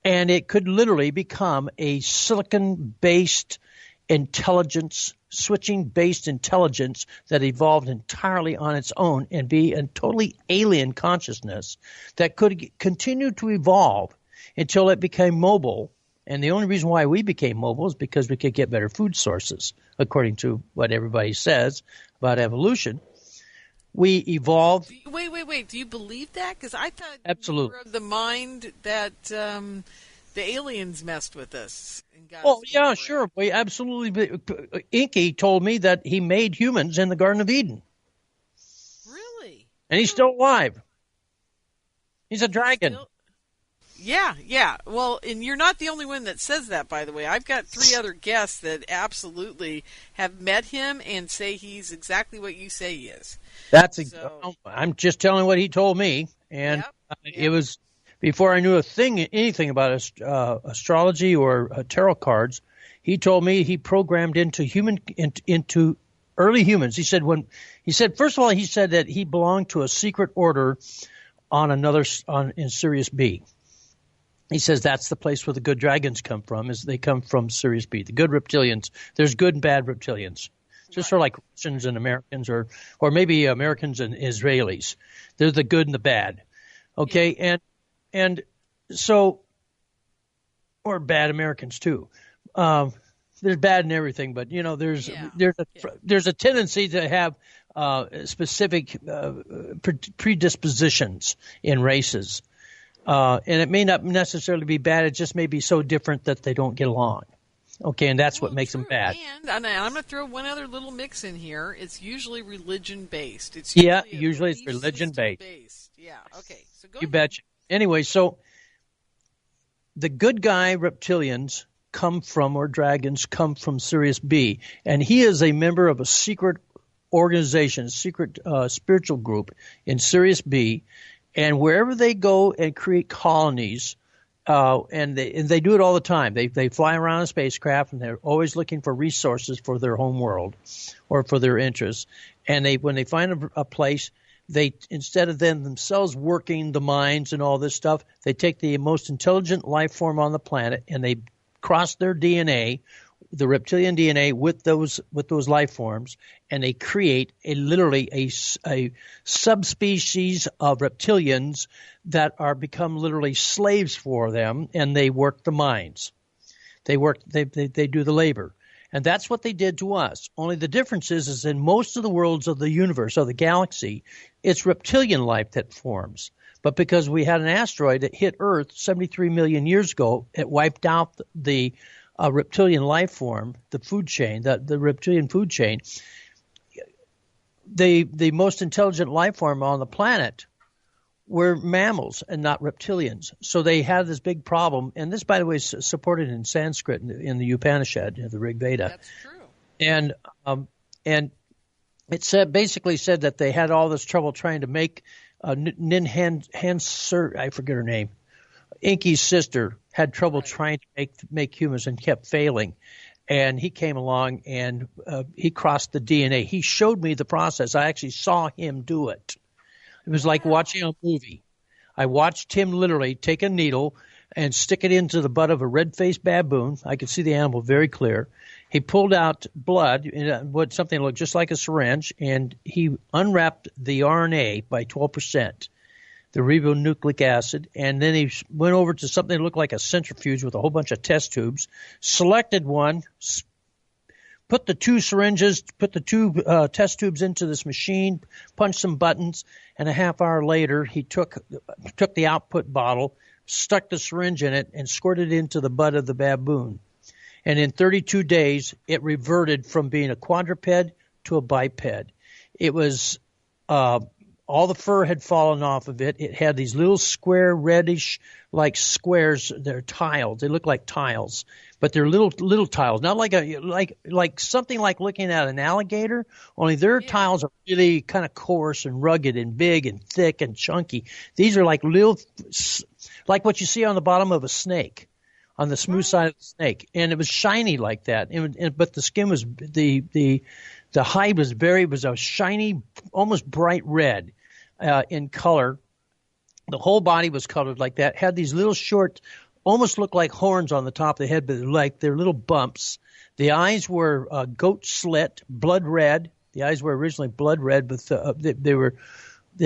And it could literally become a silicon-based intelligence, switching-based intelligence that evolved entirely on its own and be a totally alien consciousness that could continue to evolve until it became mobile. And the only reason why we became mobile is because we could get better food sources, according to what everybody says about evolution. We evolved. Wait. Do you believe that? Because I thought absolutely you were of the mind that the aliens messed with us. Well, yeah, sure. We absolutely. Inky told me that he made humans in the Garden of Eden. Really? And he's still alive. He's a dragon. Yeah. Well, and you're not the only one that says that, by the way. I've got 3 other guests that absolutely have met him and say he's exactly what you say he is. I'm just telling what he told me, and it was before I knew anything about astrology or tarot cards. He told me he programmed into early humans. He said first of all he said that he belonged to a secret order in Sirius B. He says that's the place where the good dragons come from. Is they come from Sirius B. The good reptilians. There's good and bad reptilians. Just sort of like Russians and Americans, or maybe Americans and Israelis. They're the good and the bad. Okay, yeah. and so, or bad Americans too. There's bad in everything, but there's a tendency to have specific predispositions in races, and it may not necessarily be bad. It just may be so different that they don't get along. Okay, and that's what makes them bad. And I'm going to throw one other little mix in here. It's usually religion-based. Usually it's religion-based. Yeah, okay. So go You ahead. betcha. Anyway, so the good guy reptilians dragons come from Sirius B, and he is a member of a secret organization, secret spiritual group in Sirius B, and wherever they go and create colonies, and they do it all the time. They fly around in spacecraft, and they're always looking for resources for their home world or for their interests. And when they find a place, they, instead of themselves working the mines and all this stuff, they take the most intelligent life form on the planet and they cross their DNA, the reptilian DNA, with those life forms, and they create literally a subspecies of reptilians that become literally slaves for them, and they work the mines. They do the labor. And that's what they did to us. Only the difference is in most of the worlds of the universe, of the galaxy, it's reptilian life that forms. But because we had an asteroid that hit Earth 73 million years ago, it wiped out the reptilian life form, the food chain, the reptilian food chain. The most intelligent life form on the planet were mammals and not reptilians. So they had this big problem, and this, by the way, is supported in Sanskrit in the Upanishad, the Rig Veda. That's true. And it basically said that they had all this trouble trying to make Hansur, I forget her name, Inky's sister, had trouble trying to make humans and kept failing. And he came along and he crossed the DNA. He showed me the process. I actually saw him do it. It was like watching a movie. I watched him literally take a needle and stick it into the butt of a red-faced baboon. I could see the animal very clear. He pulled out blood, something that looked just like a syringe, and he unwrapped the RNA by 12%, the ribonucleic acid, and then he went over to something that looked like a centrifuge with a whole bunch of test tubes, selected one, put the two test tubes into this machine, punched some buttons, and a half hour later he took the output bottle, stuck the syringe in it, and squirted it into the butt of the baboon. And in 32 days, it reverted from being a quadruped to a biped. It was all the fur had fallen off of it. It had these little square, reddish, like squares. They're tiles. They look like tiles, but they're little tiles. Not like something like looking at an alligator. Only their tiles are really kind of coarse and rugged and big and thick and chunky. These are like like what you see on the bottom of a snake, on the smooth side of the snake, and it was shiny like that. But the skin was the hide was a shiny, almost bright red in color. The whole body was colored like that. Had these little short, almost looked like horns on the top of the head, but they're little bumps. The eyes were goat slit, blood red. The eyes were originally blood red, but they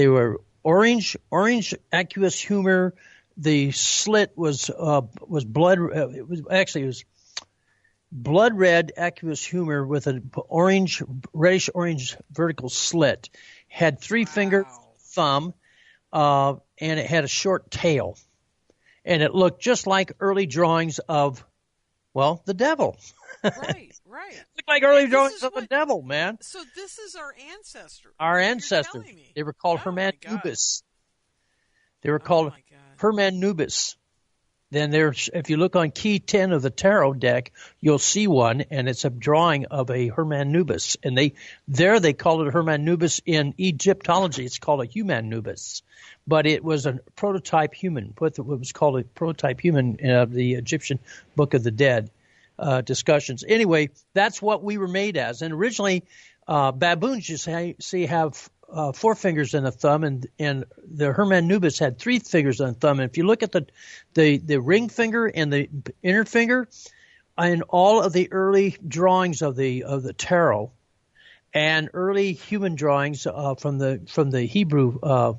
were orange aqueous humor. The slit was blood. It was blood red aqueous humor with an reddish orange vertical slit. Had 3 fingers, thumb, and it had a short tail. And it looked just like early drawings of, the devil. Right. Looked like early drawings of the devil, man. So this is our ancestor. Our ancestors. They were called Hermanubis. They were called Hermanubis. Then if you look on key 10 of the tarot deck, you'll see one, and it's a drawing of a Hermanubis. And they call it a Hermanubis. In Egyptology, it's called a humanubis. But it was a prototype human, what was called a prototype human of the Egyptian Book of the Dead discussions. Anyway, that's what we were made as. And originally, baboons, you see, have 4 fingers and a thumb, and the Hermanubis had 3 fingers and a thumb. And if you look at the ring finger and the inner finger, in all of the early drawings of the tarot and early human drawings from the Hebrew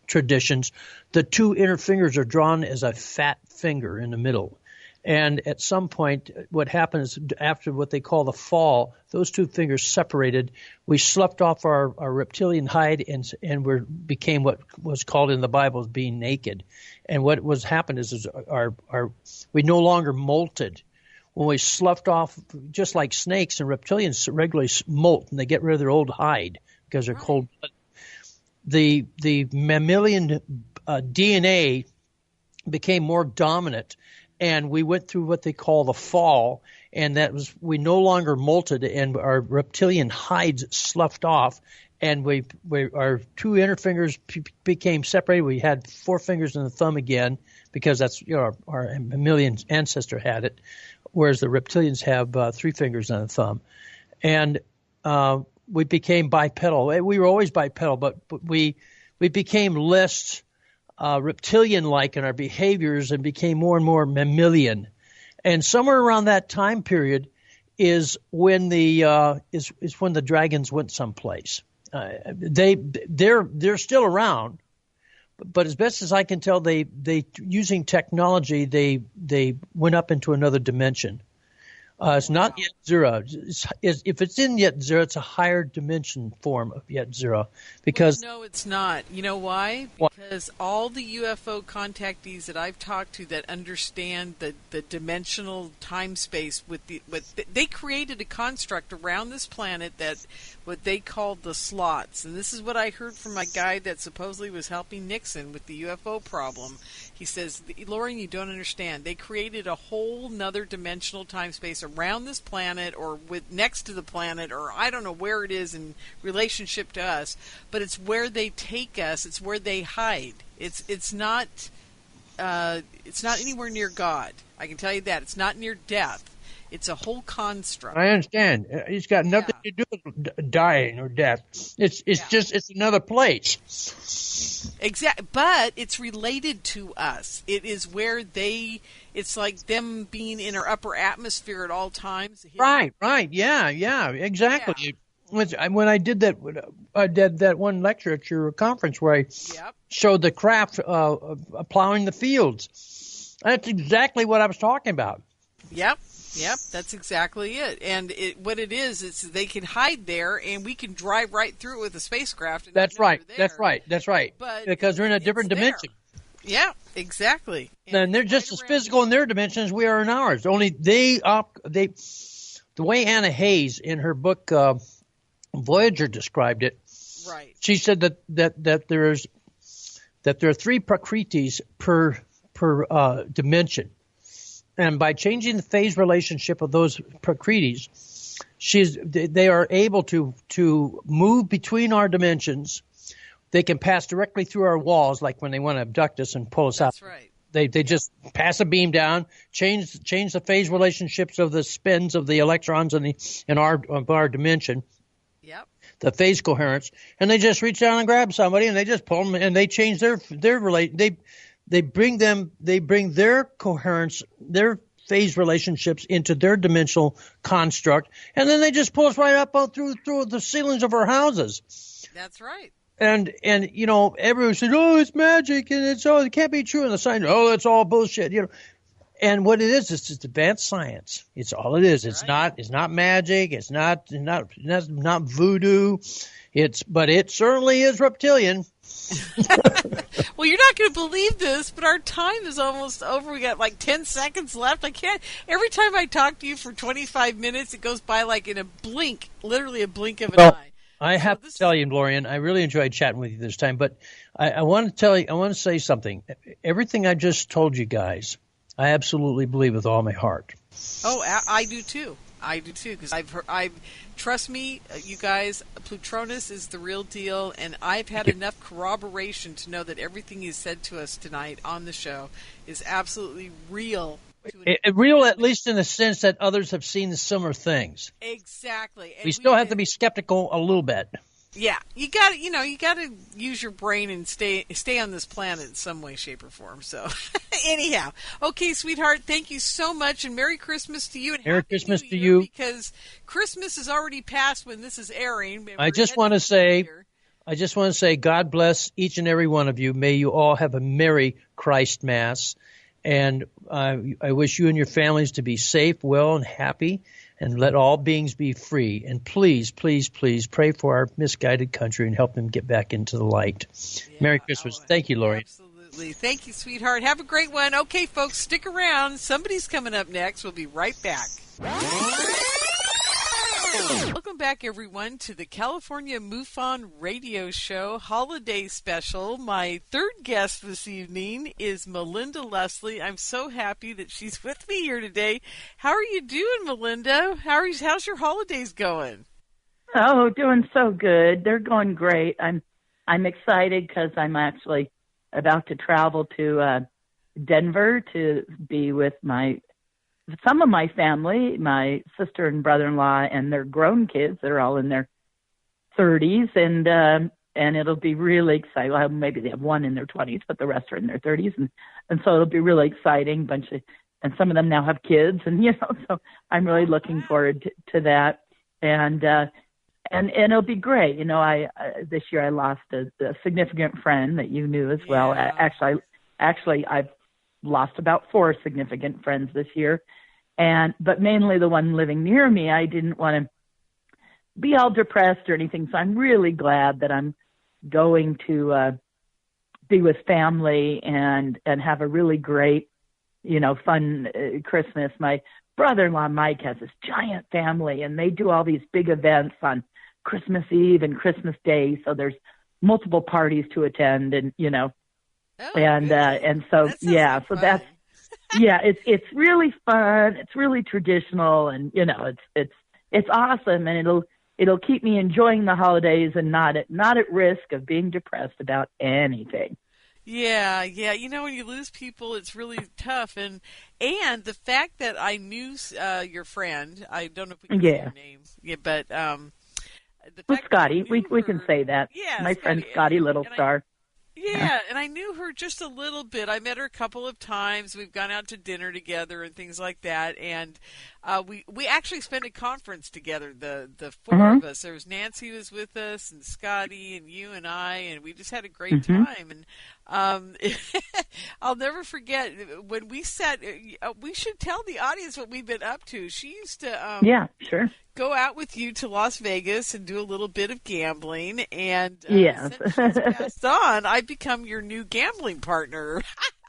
traditions, the 2 inner fingers are drawn as a fat finger in the middle. And at some point, what happens after what they call the fall, those 2 fingers separated. We sloughed off our reptilian hide and became what was called in the Bible as being naked. And what was happened is we no longer molted. When we sloughed off, just like snakes and reptilians regularly molt, and they get rid of their old hide because they're cold blooded. The mammalian DNA became more dominant. And we went through what they call the fall, and that was we no longer molted, and our reptilian hides sloughed off, and our 2 inner fingers became separated. We had 4 fingers and a thumb again because that's our mammalian ancestor had it, whereas the reptilians have 3 fingers and a thumb, and we became bipedal. We were always bipedal, but we became less reptilian-like in our behaviors and became more and more mammalian. And somewhere around that time period is when the dragons went someplace. They're still around, but as best as I can tell, they using technology they went up into another dimension. It's not yet zero. If it's in yet zero, it's a higher dimension form of yet zero. Because no, it's not. You know why? Because all the UFO contactees that I've talked to that understand the dimensional time space they created a construct around this planet that what they called the slots. And this is what I heard from a guy that supposedly was helping Nixon with the UFO problem. He says, Lauren, you don't understand. They created a whole nother dimensional time space around this planet or next to the planet, or I don't know where it is in relationship to us, but it's where they take us. It's where they hide. It's not anywhere near God. I can tell you that. It's not near death. It's a whole construct. I understand. It's got nothing to do with dying or death. It's just it's another place. Exactly, but it's related to us. It is where it's like them being in our upper atmosphere at all times. Right, yeah, exactly. Yeah. When I did that, I did that one lecture at your conference where I showed the craft plowing the fields. That's exactly what I was talking about. Yep, that's exactly it. And what it is they can hide there, and we can drive right through it with a spacecraft. And That's right. But because they're in a different dimension. Yeah, exactly. And they're just as physical in their dimension as we are in ours. Only the way Anna Hayes in her book Voyager described it. Right. She said that there are 3 prakritis per dimension. And by changing the phase relationship of those prakritis, they are able to move between our dimensions. They can pass directly through our walls, like when they want to abduct us and pull us out. That's right. They just pass a beam down, change the phase relationships of the spins of the electrons in our dimension. Yep. The phase coherence, and they just reach down and grab somebody, and they just pull them, and they change They bring their coherence, their phase relationships into their dimensional construct, and then they just pull us right up through the ceilings of our houses. That's right. And everyone says, "Oh, it's magic," and it can't be true. And the sign, "Oh, that's all bullshit," And what it is, it's just advanced science. It's all it is. It's not magic. It's not voodoo. But it certainly is reptilian. Well, you're not going to believe this, but our time is almost over. We got like 10 seconds left. Every time I talk to you for 25 minutes, it goes by like in a blink, literally a blink of an eye. I have to tell you, Lorian, I really enjoyed chatting with you this time, but I want to say something. Everything I just told you guys, I absolutely believe with all my heart. Oh, I do too. Because trust me, you guys, Plutronus is the real deal, and I've had enough corroboration to know that everything you said to us tonight on the show is absolutely real. Real, at least in the sense that others have seen similar things. Exactly. And we still have to be skeptical a little bit. Yeah, you got to use your brain and stay on this planet in some way, shape, or form. So, anyhow, okay, sweetheart, thank you so much, and Merry Christmas to you. And Merry Christmas to you. Because Christmas is already past when this is airing. I just want to say, God bless each and every one of you. May you all have a Merry Christ Mass, and I wish you and your families to be safe, well, and happy. And let all beings be free. And please, please, please pray for our misguided country and help them get back into the light. Yeah, Merry Christmas. Thank you, Lori. Absolutely. Thank you, sweetheart. Have a great one. Okay, folks, stick around. Somebody's coming up next. We'll be right back. Welcome back, everyone, to the California MUFON Radio Show Holiday Special. My third guest this evening is Melinda Leslie. I'm so happy that she's with me here today. How are you doing, Melinda? How's your holidays going? Oh, doing so good. They're going great. I'm excited because I'm actually about to travel to Denver to be with some of my family, my sister and brother-in-law, and their grown kids. They're all in their 30s, and it'll be really exciting. Well, maybe they have one in their 20s, but the rest are in their 30s, and so it'll be really exciting. And some of them now have kids, and so I'm really looking forward to that, and it'll be great. This year I lost a significant friend that you knew as well. Actually, I've lost about 4 significant friends this year. But mainly the one living near me, I didn't want to be all depressed or anything. So I'm really glad that I'm going to be with family and have a really great, fun Christmas. My brother-in-law, Mike, has this giant family, and they do all these big events on Christmas Eve and Christmas Day. So there's multiple parties to attend, and so that's it's really fun. It's really traditional, and it's awesome, and it'll keep me enjoying the holidays and not at risk of being depressed about anything. Yeah, yeah. When you lose people, it's really tough. And the fact that I knew your friend, I don't know if we can say Yeah. your name, yeah, but the Well, fact that I Scotty, knew we can her, say that. yeah, My friend Scotty Little and Star. yeah, and I knew her just a little bit. I met her a couple of times. We've gone out to dinner together and things like that. And we actually spent a conference together. The four of us. There was Nancy was with us, and Scotty, and you and I, and we just had a great time. And I'll never forget when we sat. We should tell the audience what we've been up to. She used to Yeah, sure. go out with you to Las Vegas and do a little bit of gambling, and Yes. since she's passed on, I've become your new gambling partner.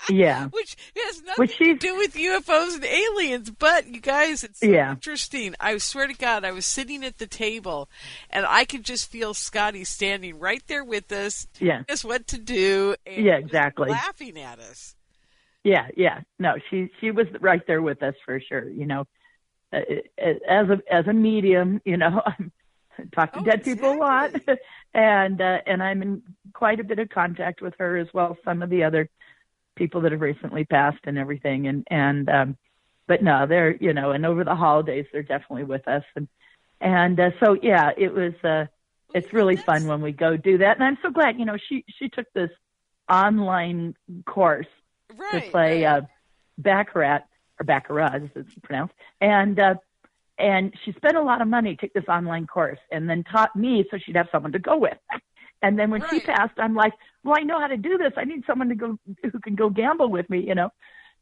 Yeah. Which has nothing to do with UFOs and aliens, but you guys, it's so interesting. I swear to God, I was sitting at the table, and I could just feel Scotty standing right there with us, telling us what to do, and exactly. just laughing at us. Yeah, yeah. No, she was right there with us for sure. As a medium, I talk to dead people a lot, and I'm in quite a bit of contact with her as well. Some of the other people that have recently passed and everything, but no, they're and over the holidays they're definitely with us, so yeah, it was it's really fun when we go do that, and I'm so glad she took this online course to play Baccarat. Or Baccarat, as it's pronounced, and she spent a lot of money to take this online course, and then taught me so she'd have someone to go with. And then when she passed, I'm like, well, I know how to do this. I need someone to go who can go gamble with me,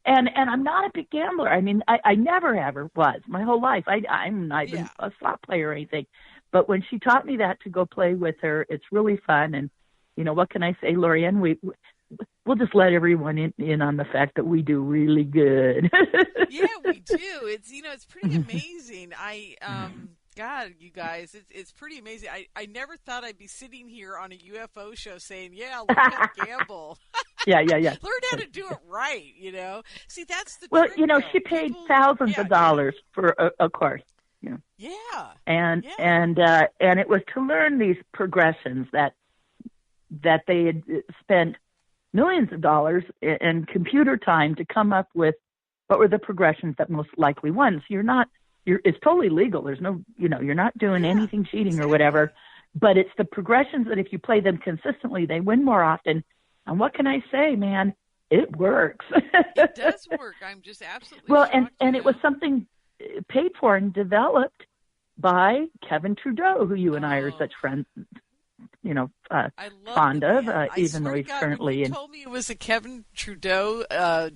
And I'm not a big gambler. I mean, I never ever was my whole life. I'm not even a slot player or anything. But when she taught me that to go play with her, it's really fun. And what can I say, Lorianne? We'll just let everyone in on the fact that we do really good. Yeah, we do. It's pretty amazing. God, you guys, it's pretty amazing. I never thought I'd be sitting here on a UFO show saying, yeah, learn how to gamble. Yeah. Learn how to do it right, See, that's the Well, trick, she paid thousands of dollars for a course. Yeah. And it was to learn these progressions that they had spent millions of dollars and computer time to come up with what were the progressions that most likely won. So it's totally legal. There's no, you're not doing anything cheating or whatever, but it's the progressions that if you play them consistently, they win more often. And what can I say, man? It works. It does work. I'm just absolutely well, shocked, and it was something paid for and developed by Kevin Trudeau, who you and I are such friends, fond of, even though he's currently in. You told me it was a Kevin Trudeau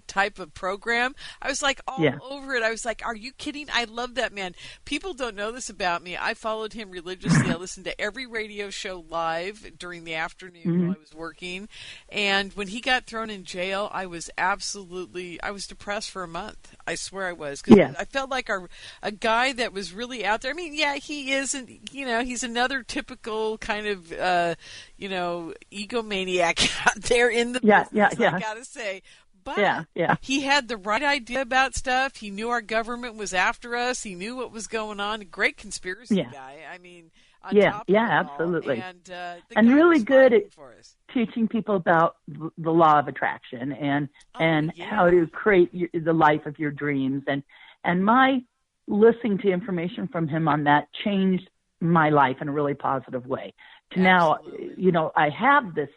type of program. I was like all over it. I was like, are you kidding? I love that man. People don't know this about me. I followed him religiously. I listened to every radio show live during the afternoon while I was working. And when he got thrown in jail, I was depressed for a month. I swear I was. Because I felt like a guy that was really out there. I mean, he isn't, he's another typical kind of, egomaniac out there in the business, I gotta say. But he had the right idea about stuff. He knew our government was after us. He knew what was going on. A great conspircy guy. I mean, on top of it absolutely. All. And really good at teaching people about the law of attraction and how to create the life of your dreams. And my listening to information from him on that changed my life in a really positive way. To now, I have this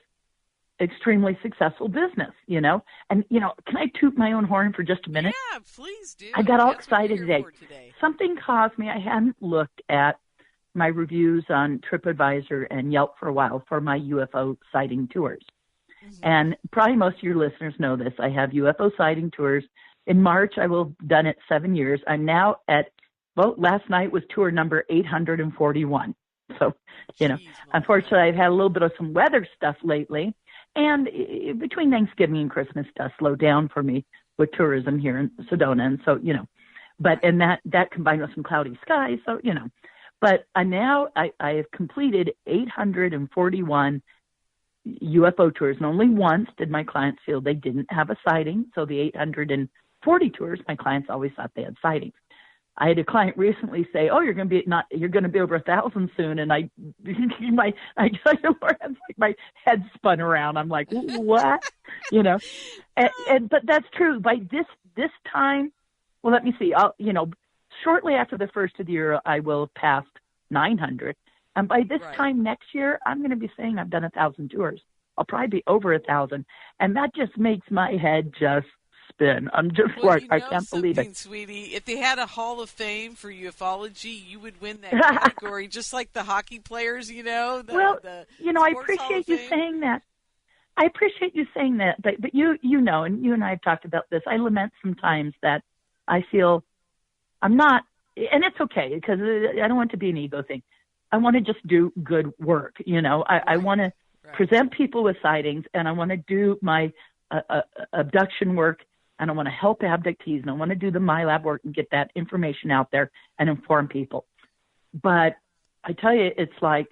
extremely successful business, and, can I toot my own horn for just a minute? Yeah, please do. I got all excited today. Something caused me, I hadn't looked at my reviews on TripAdvisor and Yelp for a while for my UFO sighting tours. And probably most of your listeners know this. I have UFO sighting tours. In March, I will have done it 7 years. I'm now last night was tour number 841. So, unfortunately, I've had a little bit of some weather stuff lately. And between Thanksgiving and Christmas does slow down for me with tourism here in Sedona. And so, and that combined with some cloudy skies. So, but I have completed 841 UFO tours. And only once did my clients feel they didn't have a sighting. So the 840 tours, my clients always thought they had sightings. I had a client recently say, "Oh, you're going to be over 1,000 soon," and I tell you, Laura, it's like my head spun around. I'm like, what, but that's true. By this time, well, let me see. Shortly after the first of the year, I will have passed 900, and by this time next year, I'm going to be saying I've done 1,000 tours. I'll probably be over 1,000, and that just makes my head just spin. I'm just I can't believe it. Sweetie, if they had a Hall of Fame for ufology, you would win that category, just like the hockey players, I appreciate you saying that. I appreciate you saying that, but you and you and I have talked about this. I lament sometimes that I feel I'm not, and it's okay, because I don't want it to be an ego thing. I want to just do good work, I want to present people with sightings, and I want to do my abduction work, and I want to help abductees, and I want to do the MyLab work and get that information out there and inform people. But I tell you, it's like,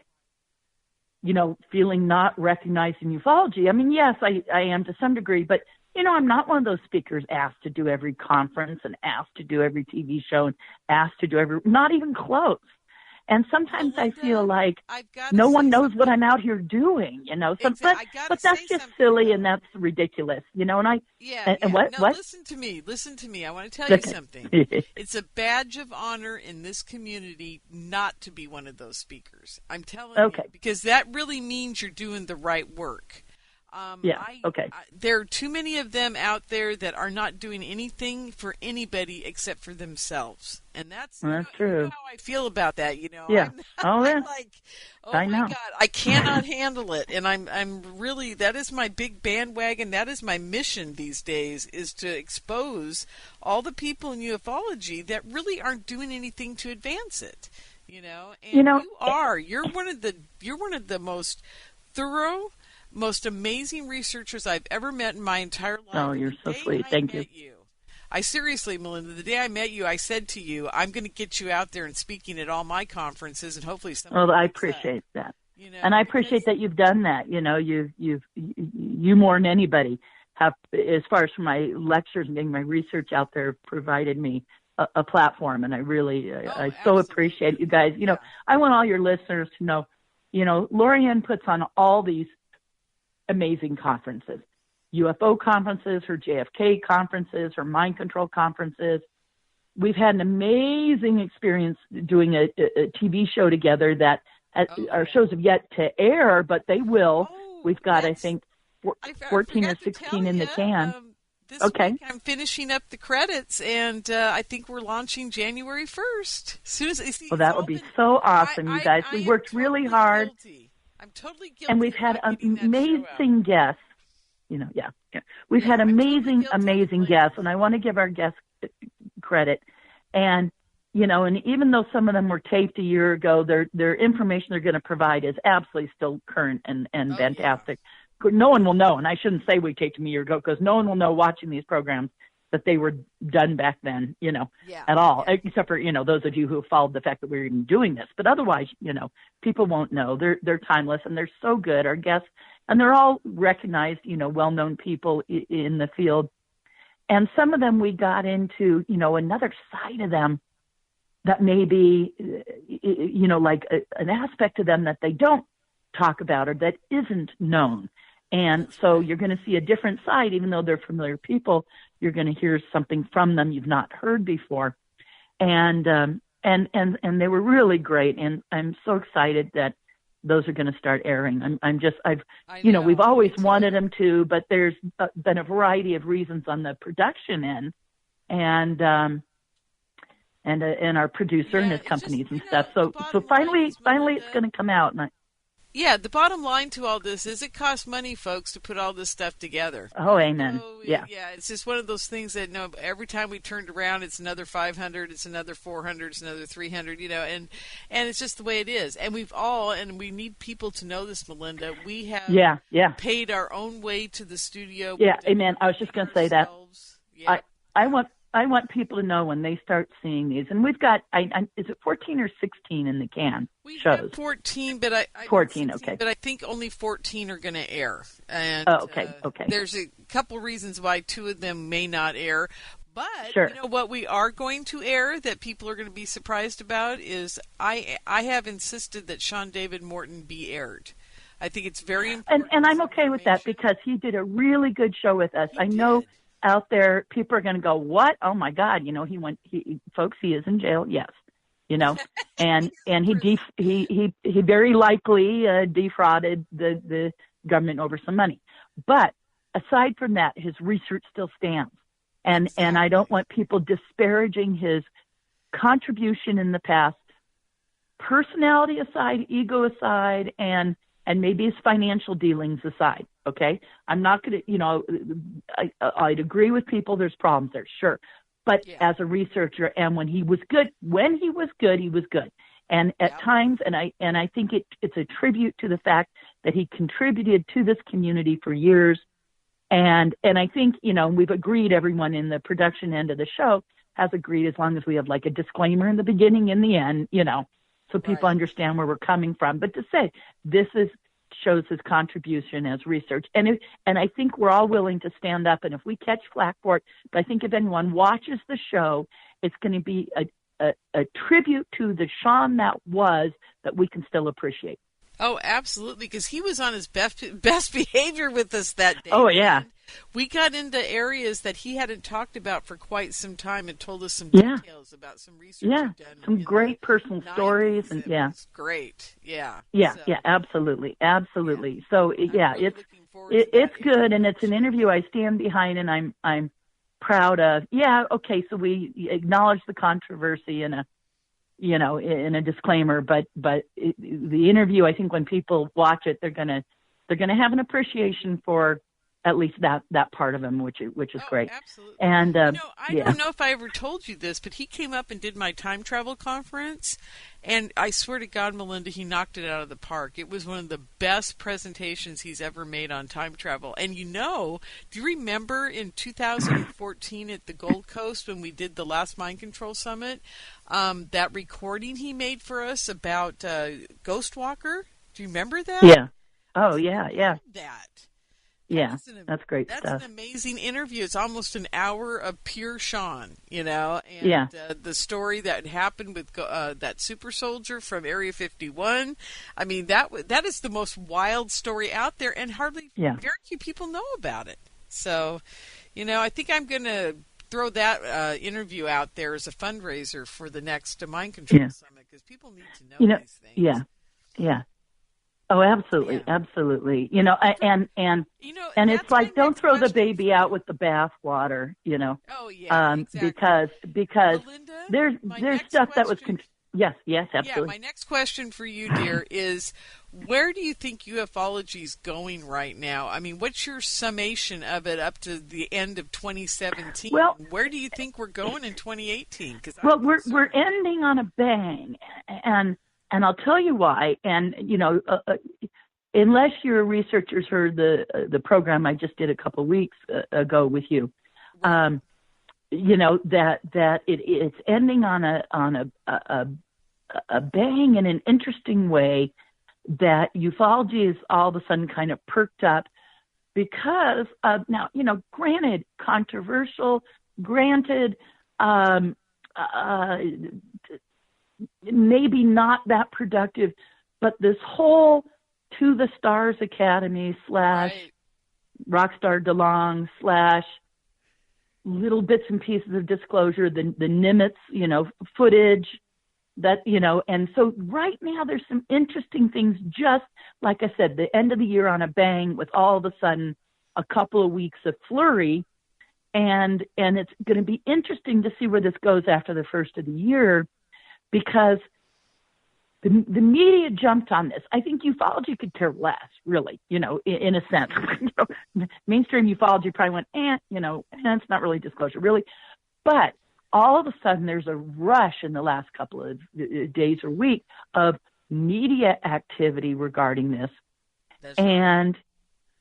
feeling not recognized in ufology. I mean, yes, I am to some degree, but, I'm not one of those speakers asked to do every conference and asked to do every TV show and asked to do not even close. And sometimes I feel like no one knows what I'm out here doing, but that's just silly and that's ridiculous, and what? Listen to me. I want to tell you something. It's a badge of honor in this community not to be one of those speakers. I'm telling you, because that really means you're doing the right work. There are too many of them out there that are not doing anything for anybody except for themselves, and that's true. How I feel about that, Yeah. I'm like, my God, I cannot handle it, and I'm really, that is my big bandwagon. That is my mission these days, is to expose all the people in ufology that really aren't doing anything to advance it. You're one of the most thorough, most amazing researchers I've ever met in my entire life. Oh, you're so sweet. Thank you. I seriously, Melinda, the day I met you, I said to you, I'm going to get you out there and speaking at all my conferences, and hopefully Well, I appreciate that. And I appreciate that you've done that. You more than anybody have, as far as for my lectures and getting my research out there, provided me a platform, and I really, I so appreciate you guys. I want all your listeners to know, Lorianne puts on all these amazing conferences, UFO conferences, her JFK conferences, her mind control conferences. We've had an amazing experience doing a TV show together that our shows have yet to air, but they will. We've got, I think, 14 or 16 in the can. This week I'm finishing up the credits, and I think we're launching January 1st. That would be so awesome, you guys. We worked really hard. I'm totally guilty. And we've had amazing guests. We've had amazing guests, and I want to give our guests credit. And and even though some of them were taped a year ago, their information they're going to provide is absolutely still current and fantastic. Yeah. No one will know, and I shouldn't say we taped them a year ago, because no one will know watching these programs that they were done back then, at all, except for, those of you who have followed the fact that we're even doing this. But otherwise, people won't know. They're timeless, and they're so good, our guests, and they're all recognized, well-known people in the field. And some of them we got into, another side of them that may be, like an aspect of them that they don't talk about or that isn't known. And so you're going to see a different side, even though they're familiar people. You're going to hear something from them you've not heard before, and they were really great. And I'm so excited that those are going to start airing. We've always wanted them to, but there's been a variety of reasons on the production end, and our producer and his companies and stuff. So finally it's going to come out. And the bottom line to all this is it costs money, folks, to put all this stuff together. Oh, amen. So, yeah, it's just one of those things that every time we turned around, it's another 500, it's another 400, it's another 300, and it's just the way it is. And we need people to know this, Melinda. We have paid our own way to the studio. Yeah, amen. I was just going to say that. Yeah. I want people to know when they start seeing these, and we've got. Is it 14 or 16 in the can? We shows? have 14, but 14. 16, okay. But I think only 14 are going to air. And okay. There's a couple reasons why 2 of them may not air, But Sure. you know what we are going to air that people are going to be surprised about is I have insisted that Sean David Morton be aired. I think it's very important. And I'm okay with that because he did a really good show with us. I know out there people are going to go, "What? Oh my God!" You know, folks, he is in jail. Yes, you know, and he very likely defrauded the government over some money. But aside from that, his research still stands. And I don't want people disparaging his contribution in the past, personality aside, ego aside, and maybe his financial dealings aside. Okay, I'm not going to, I'd agree with people. There's problems there, sure, but as a researcher, and when he was good, he was good. And at times, and I think it's a tribute to the fact that he contributed to this community for years. And I think, we've agreed, everyone in the production end of the show has agreed, as long as we have like a disclaimer in the beginning and the end, so people understand where we're coming from. But to say this shows his contribution as research. And I think we're all willing to stand up. And if we catch flack for it, but I think if anyone watches the show, it's going to be a tribute to the Sean that we can still appreciate. Oh, absolutely, because he was on his best behavior with us that day. Oh, yeah. And we got into areas that he hadn't talked about for quite some time and told us some details about some research he'd done. Some great personal stories. And It's great. Yeah. Yeah, absolutely. Absolutely. Yeah. So, it's good, and it's an interview I stand behind, and I'm proud of. Yeah, okay, so we acknowledge the controversy in a disclaimer, but the interview, I think when people watch it, they're gonna have an appreciation for at least that part of him, which is great. Absolutely. And I don't know if I ever told you this, but he came up and did my time travel conference, and I swear to God, Melinda, he knocked it out of the park. It was one of the best presentations he's ever made on time travel. And do you remember in 2014 at the Gold Coast when we did the last Mind Control Summit, that recording he made for us about Ghost Walker? Do you remember that? Yeah. Oh, yeah. That. Yeah, that's great stuff. stuff. That's an amazing interview. It's almost an hour of pure Sean, and the story that happened with that super soldier from Area 51. I mean, that is the most wild story out there, and very few people know about it. So, I think I'm going to throw that interview out there as a fundraiser for the next Mind Control Summit, because people need to know these things. Yeah. Oh, absolutely, absolutely. And it's like, don't throw the baby out with the bathwater. Oh yeah, exactly. Because Melinda, there's stuff that was. Yes, absolutely. Yeah, my next question for you, dear, is where do you think ufology is going right now? I mean, what's your summation of it up to the end of 2017? Well, where do you think we're going in 2018? We're ending on a bang, and I'll tell you why. And unless your researchers heard the program I just did a couple of weeks ago with you, that it's ending on a bang in an interesting way. That ufology is all of a sudden kind of perked up because of now. Granted, controversial. Granted. Maybe not that productive, but this whole To the Stars Academy / Rockstar DeLong / little bits and pieces of disclosure, the Nimitz, footage that, and so right now there's some interesting things, just like I said, the end of the year on a bang with all of a sudden a couple of weeks of flurry, and it's going to be interesting to see where this goes after the first of the year. Because the media jumped on this. I think ufology could care less, really, in a sense. Mainstream ufology probably went, it's not really disclosure, really. But all of a sudden, there's a rush in the last couple of days or week of media activity regarding this. And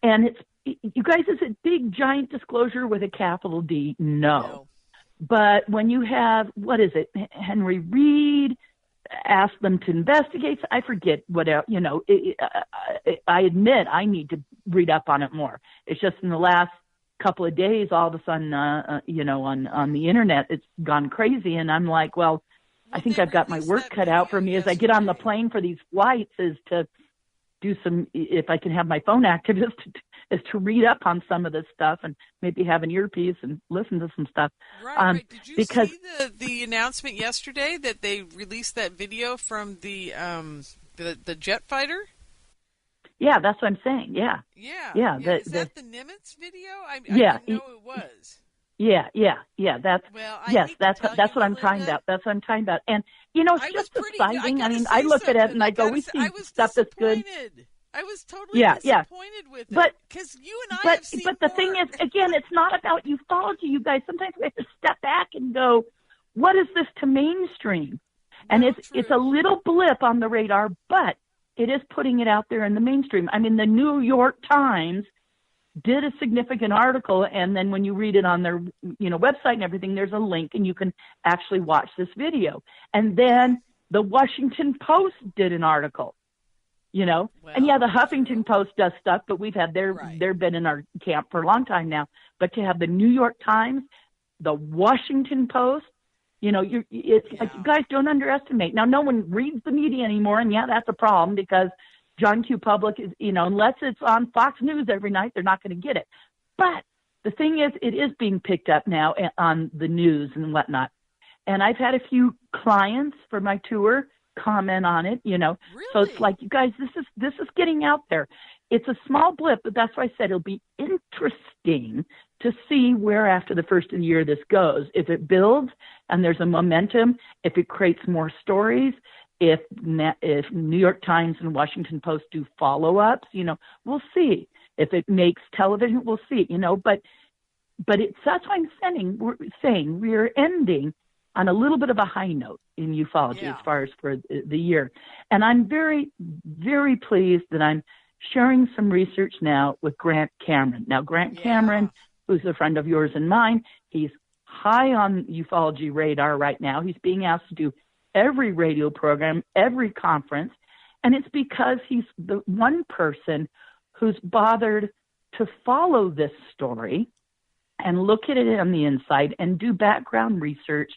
it's, you guys, is it big, giant disclosure with a capital D? No. But when you have, Henry Reid asked them to investigate, I forget what else, I admit I need to read up on it more. It's just in the last couple of days, all of a sudden, on the internet, it's gone crazy. And I'm like, well, I think I've got my work cut out for me as I get on the plane for these flights, is to do some, if I can have my phone active, is to read up on some of this stuff and maybe have an earpiece and listen to some stuff. Right. Did you see the announcement yesterday that they released that video from the jet fighter? Yeah, that's what I'm saying. Yeah. Is that the Nimitz video? I didn't know it was. Yeah. That's what I'm talking about. That's what I'm talking about. And it's just exciting. I mean, I look at it and I go, we see stuff that's good. I was totally disappointed with it, because you and I have seen But the thing is, again, it's not about ufology, you guys. Sometimes we have to step back and go, what is this to mainstream? And it's a little blip on the radar, but it is putting it out there in the mainstream. I mean, the New York Times did a significant article, and then when you read it on their website and everything, there's a link, and you can actually watch this video. And then the Washington Post did an article. And the Huffington Post does stuff, but we've had they've been in our camp for a long time now. But to have the New York Times, the Washington Post, it's like, you guys don't underestimate. Now, no one reads the media anymore, and that's a problem, because John Q. Public is, unless it's on Fox News every night, they're not going to get it. But the thing is, it is being picked up now on the news and whatnot. And I've had a few clients for my tour comment on it, Really? So it's like, you guys, this is getting out there. It's a small blip, but that's why I said it'll be interesting to see where after the first of the year this goes. If it builds and there's a momentum, if it creates more stories, if New York Times and Washington Post do follow-ups, we'll see. If it makes television, we'll see, but that's why we're saying we're ending on a little bit of a high note in ufology as far as for the year. And I'm very, very pleased that I'm sharing some research now with Grant Cameron. Now, Grant Cameron, who's a friend of yours and mine, he's high on ufology radar right now. He's being asked to do every radio program, every conference, and it's because he's the one person who's bothered to follow this story and look at it on the inside and do background research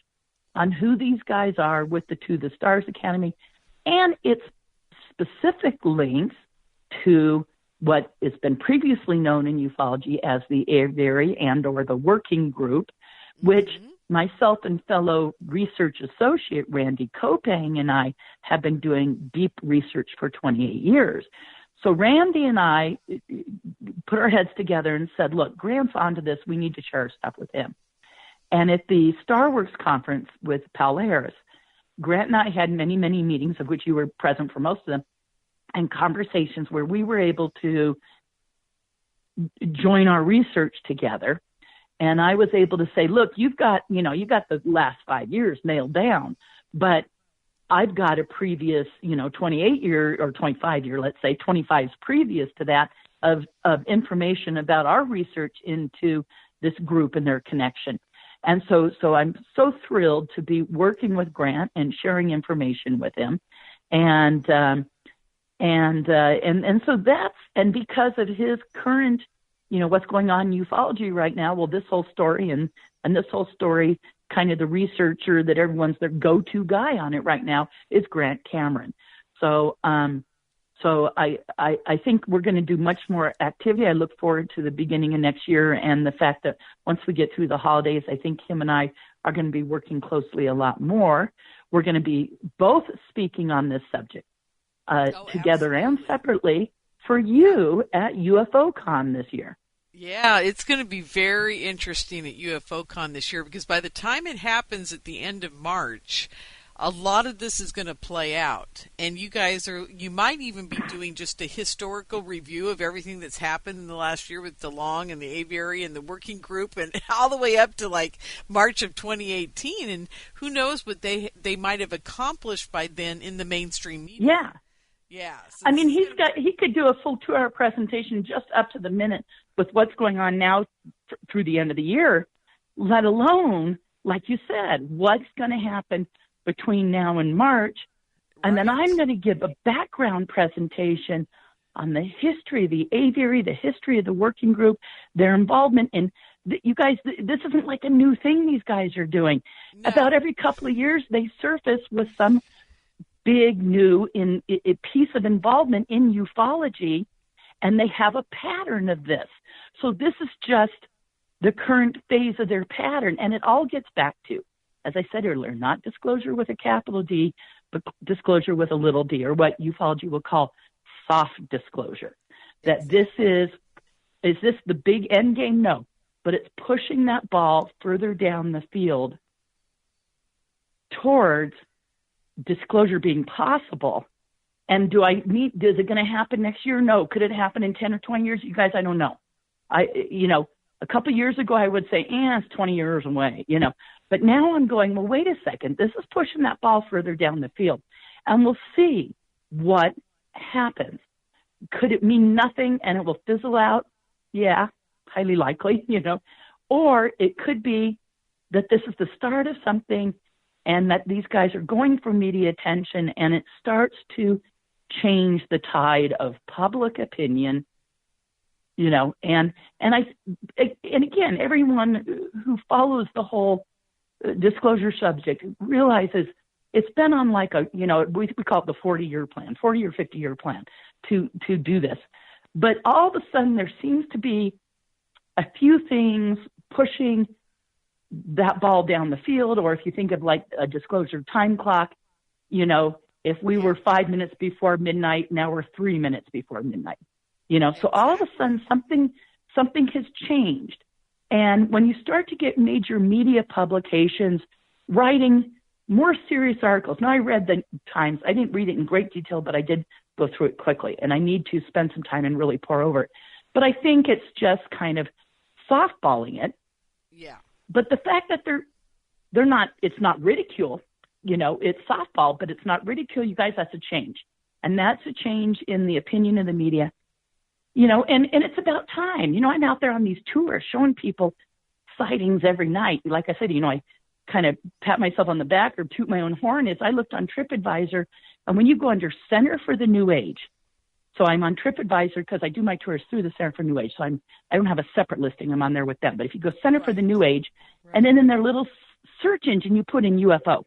on who these guys are with the To the Stars Academy, and its specific links to what has been previously known in ufology as the Aviary and or the Working Group, which myself and fellow research associate Randy Kopang and I have been doing deep research for 28 years. So Randy and I put our heads together and said, look, Grant's onto this. We need to share stuff with him. And at the StarWorks conference with Paul Harris, Grant and I had many, many meetings, of which you were present for most of them, and conversations where we were able to join our research together. And I was able to say, look, you've got the last 5 years nailed down, but I've got a previous, 28 year or 25 year, let's say 25's previous to that of information about our research into this group and their connection. And so I'm so thrilled to be working with Grant and sharing information with him. And so that's, and because of his current, what's going on in ufology right now, well, this whole story and this whole story, kind of the researcher that everyone's their go-to guy on it right now is Grant Cameron. So I think we're going to do much more activity. I look forward to the beginning of next year, and the fact that once we get through the holidays, I think him and I are going to be working closely a lot more. We're going to be both speaking on this subject together and separately for you at UFOCon this year. Yeah, it's going to be very interesting at UFOCon this year, because by the time it happens at the end of March, a lot of this is going to play out. And you might even be doing just a historical review of everything that's happened in the last year with DeLong and the Aviary and the Working Group, and all the way up to like March of 2018. And who knows what they might have accomplished by then in the mainstream media. Yeah. Yeah. So I mean, he could do a full 2-hour presentation just up to the minute with what's going on now through the end of the year, let alone, like you said, what's going to happen between now and March. And then I'm going to give a background presentation on the history of the aviary, the history of the working group, their involvement in. You guys, this isn't like a new thing these guys are doing. No. About every couple of years, they surface with some big new a piece of involvement in ufology, and they have a pattern of this. So this is just the current phase of their pattern, and it all gets back to, as I said earlier, not disclosure with a capital D, but disclosure with a little d, or what ufology will call soft disclosure. That this is this the big end game? No. But it's pushing that ball further down the field towards disclosure being possible. And is it going to happen next year? No. Could it happen in 10 or 20 years? You guys, I don't know. A couple of years ago, I would say, it's 20 years away, But now I'm going, well, wait a second. This is pushing that ball further down the field. And we'll see what happens. Could it mean nothing and it will fizzle out? Yeah. Highly likely, or it could be that this is the start of something and that these guys are going for media attention and it starts to change the tide of public opinion, and again, everyone who follows the whole disclosure subject realizes it's been on like we call it the 40-year plan, 40 or 50-year plan to do this. But all of a sudden there seems to be a few things pushing that ball down the field, or if you think of like a disclosure time clock, if we were 5 minutes before midnight, now we're 3 minutes before midnight, so all of a sudden something has changed. And when you start to get major media publications writing more serious articles, now I read the Times, I didn't read it in great detail, but I did go through it quickly, and I need to spend some time and really pour over it. But I think it's just kind of softballing it. Yeah. But the fact that they're not, it's not ridicule, it's softball, but it's not ridicule. You guys, that's a change. And that's a change in the opinion of the media, and it's about time. I'm out there on these tours showing people sightings every night. Like I said, I kind of pat myself on the back or toot my own horn is I looked on TripAdvisor, and when you go under Center for the New Age, so I'm on TripAdvisor because I do my tours through the Center for New Age. So I don't have a separate listing. I'm on there with them. But if you go Center for the New Age, and then in their little search engine, you put in UFO.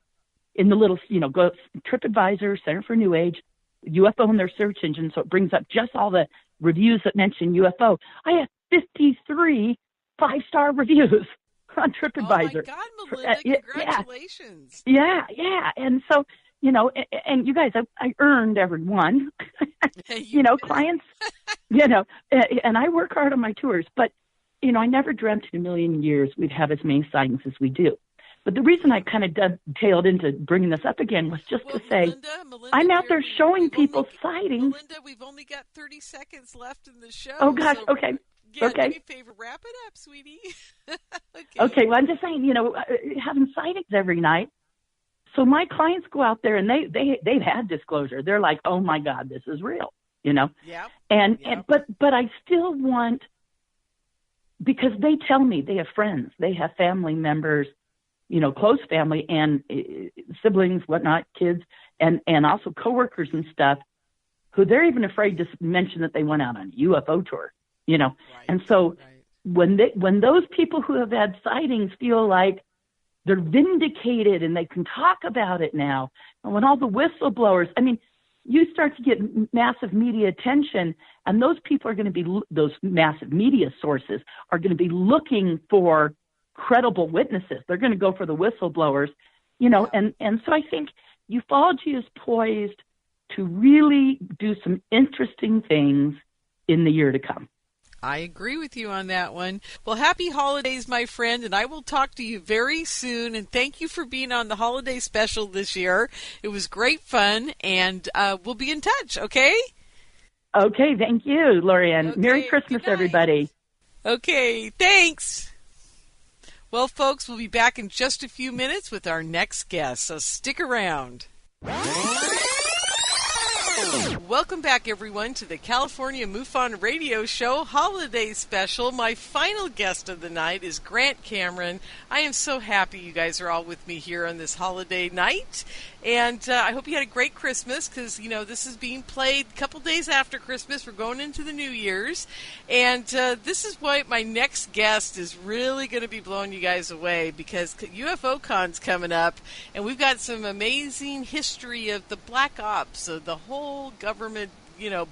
In the little, go TripAdvisor, Center for New Age, UFO in their search engine. So it brings up just all the reviews that mention UFO. I have 53 5-star reviews on TripAdvisor. Oh, my God, Melinda, congratulations. Yeah. And so, and you guys, I earned every one, clients, and I work hard on my tours, but, I never dreamt in a million years we'd have as many sightings as we do. But the reason I kind of dovetailed into bringing this up again was just to say, Melinda, I'm out there showing people sightings. Melinda, we've only got 30 seconds left in the show. Oh, gosh, so okay. Yeah, okay. Do me a favor, wrap it up, sweetie. Okay, well, I'm just saying, having sightings every night. So my clients go out there and they've had disclosure. They're like, oh my God, this is real, Yeah. And but I still want, because they tell me they have friends, they have family members, close family and siblings, whatnot, kids, and also coworkers and stuff, who they're even afraid to mention that they went out on a UFO tour, Right, and so when those people who have had sightings feel like they're vindicated and they can talk about it now, and when all the whistleblowers, you start to get massive media attention, and those people are going to be, those massive media sources are going to be looking for credible witnesses. They're going to go for the whistleblowers, and so I think ufology is poised to really do some interesting things in the year to come. I agree with you on that one. Well, happy holidays, my friend, and I will talk to you very soon. And thank you for being on the holiday special this year. It was great fun, and we'll be in touch, okay? Okay, thank you, Lorianne. Okay, Merry Christmas, everybody. Okay, thanks. Well, folks, we'll be back in just a few minutes with our next guest, so stick around. Welcome back, everyone, to the California MUFON Radio Show Holiday Special. My final guest of the night is Grant Cameron. I am so happy you guys are all with me here on this holiday night. And I hope you had a great Christmas because, this is being played a couple days after Christmas. We're going into the New Year's. And this is why my next guest is really going to be blowing you guys away because UFO Con's coming up. And we've got some amazing history of the Black Ops, of the whole government,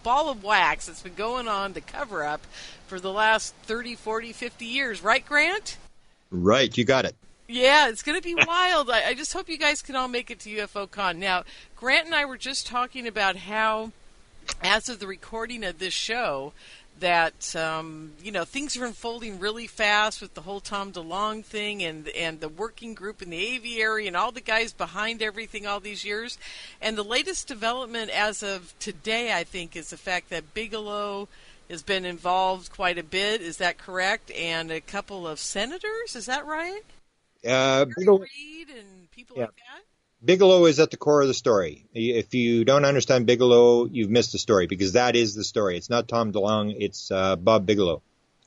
ball of wax that's been going on to cover up for the last 30, 40, 50 years. Right, Grant? Right, you got it. Yeah, it's going to be wild. I just hope you guys can all make it to UFO Con. Now, Grant and I were just talking about how, as of the recording of this show, that, things are unfolding really fast with the whole Tom DeLonge thing and the working group in the aviary and all the guys behind everything all these years. And the latest development as of today, I think, is the fact that Bigelow has been involved quite a bit. Is that correct? And a couple of senators, is that right? Bigelow, Reed and people like that? Bigelow is at the core of the story. If you don't understand Bigelow, you've missed the story because that is the story. It's not Tom DeLonge, it's Bob Bigelow.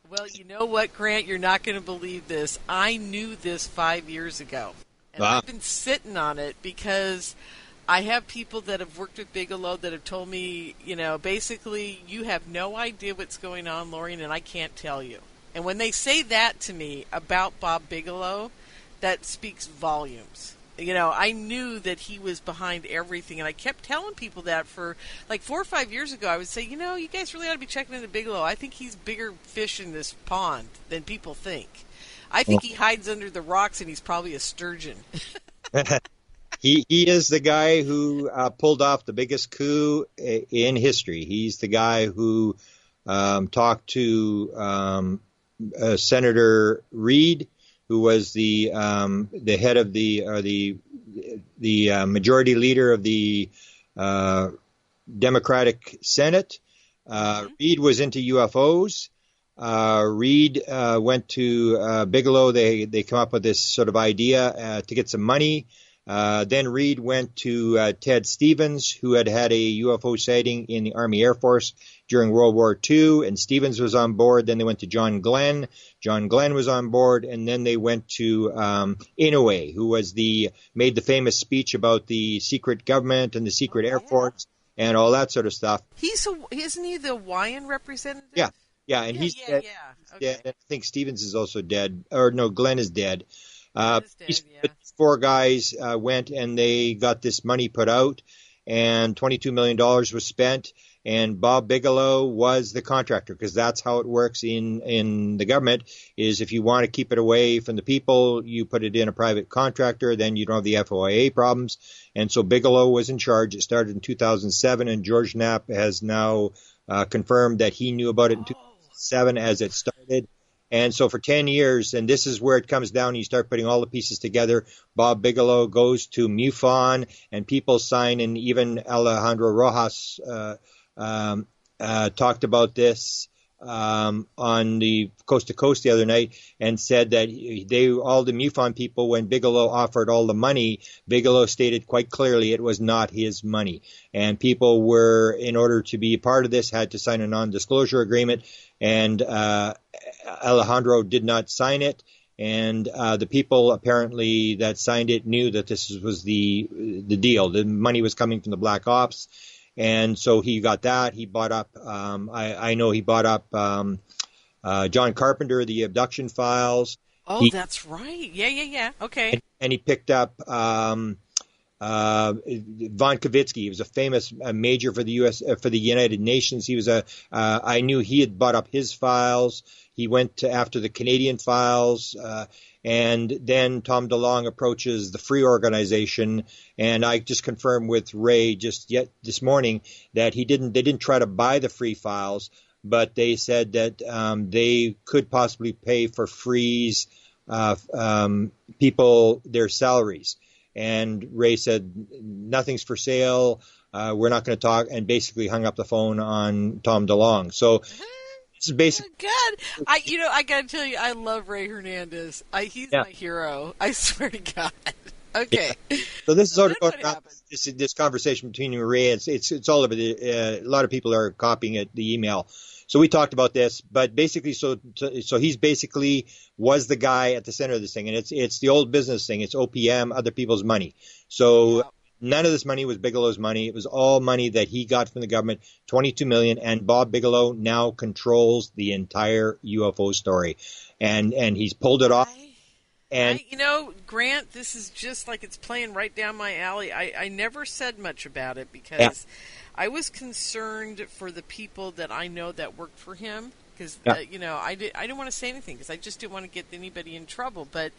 Well, you know what, Grant? You're not going to believe this. I knew this 5 years ago. And I've been sitting on it because I have people that have worked with Bigelow that have told me, basically, you have no idea what's going on, Lorraine, and I can't tell you. And when they say that to me about Bob Bigelow, that speaks volumes. I knew that he was behind everything, and I kept telling people that for like 4 or 5 years ago. I would say, you guys really ought to be checking into Bigelow. I think he's bigger fish in this pond than people think. I think he hides under the rocks, and he's probably a sturgeon. He is the guy who pulled off the biggest coup in history. He's the guy who talked to Senator Reed, who was the head of the majority leader of the Democratic Senate. Reed was into UFOs. Reed went to Bigelow. They come up with this sort of idea to get some money. Then Reed went to Ted Stevens, who had had a UFO sighting in the Army Air Force during World War II, and Stevens was on board. Then they went to John Glenn. John Glenn was on board, and then they went to Inouye, who made the famous speech about the secret government and the secret Air Force and all that sort of stuff. Isn't he the Hawaiian representative? Yeah, and he's dead. Okay. Dead. I think Stevens is also dead, or no, Glenn is dead. These four guys went and they got this money put out, and $22 million was spent. And Bob Bigelow was the contractor, because that's how it works in the government, is if you want to keep it away from the people, you put it in a private contractor, then you don't have the FOIA problems. And so Bigelow was in charge. It started in 2007, and George Knapp has now confirmed that he knew about it in 2007 as it started. And so for 10 years, and this is where it comes down, you start putting all the pieces together. Bob Bigelow goes to MUFON, and people sign, and even Alejandro Rojas talked about this on the Coast to Coast the other night, and said that all the MUFON people, when Bigelow offered all the money, Bigelow stated quite clearly it was not his money. And people were, in order to be part of this, had to sign a non-disclosure agreement, and Alejandro did not sign it. And the people apparently that signed it knew that this was the deal. The money was coming from the Black Ops. And so he got that. He bought up, I know he bought up John Carpenter, the abduction files. Oh, that's right. Yeah. Okay. And he picked up Von Kavitsky. He was a famous major for the for the United Nations. He was I knew he had bought up his files. He went after the Canadian files. And then Tom DeLonge approaches the Free Organization, and I just confirmed with Ray this morning that they didn't try to buy the Free files, but they said that they could possibly pay for Free's people their salaries. And Ray said, nothing's for sale, we're not going to talk, and basically hung up the phone on Tom DeLonge. So it's basically... Oh, God. I got to tell you, I love Ray Hernandez. He's my hero. I swear to God. Okay. So this is So sort then of going what around happened? this conversation between you and Maria. It's all over the. A lot of people are copying it, the email. So we talked about this, but basically, so he's basically was the guy at the center of this thing, and it's the old business thing. It's OPM, other people's money. So Yeah. none of this money was Bigelow's money. It was all money that he got from the government, 22 million, and Bob Bigelow now controls the entire UFO story, and he's pulled it off. And Grant, this is just like it's playing right down my alley. I never said much about it yeah, because I was concerned for the people that I know that worked for him. Because, yeah, I didn't want to say anything because I just didn't want to get anybody in trouble. But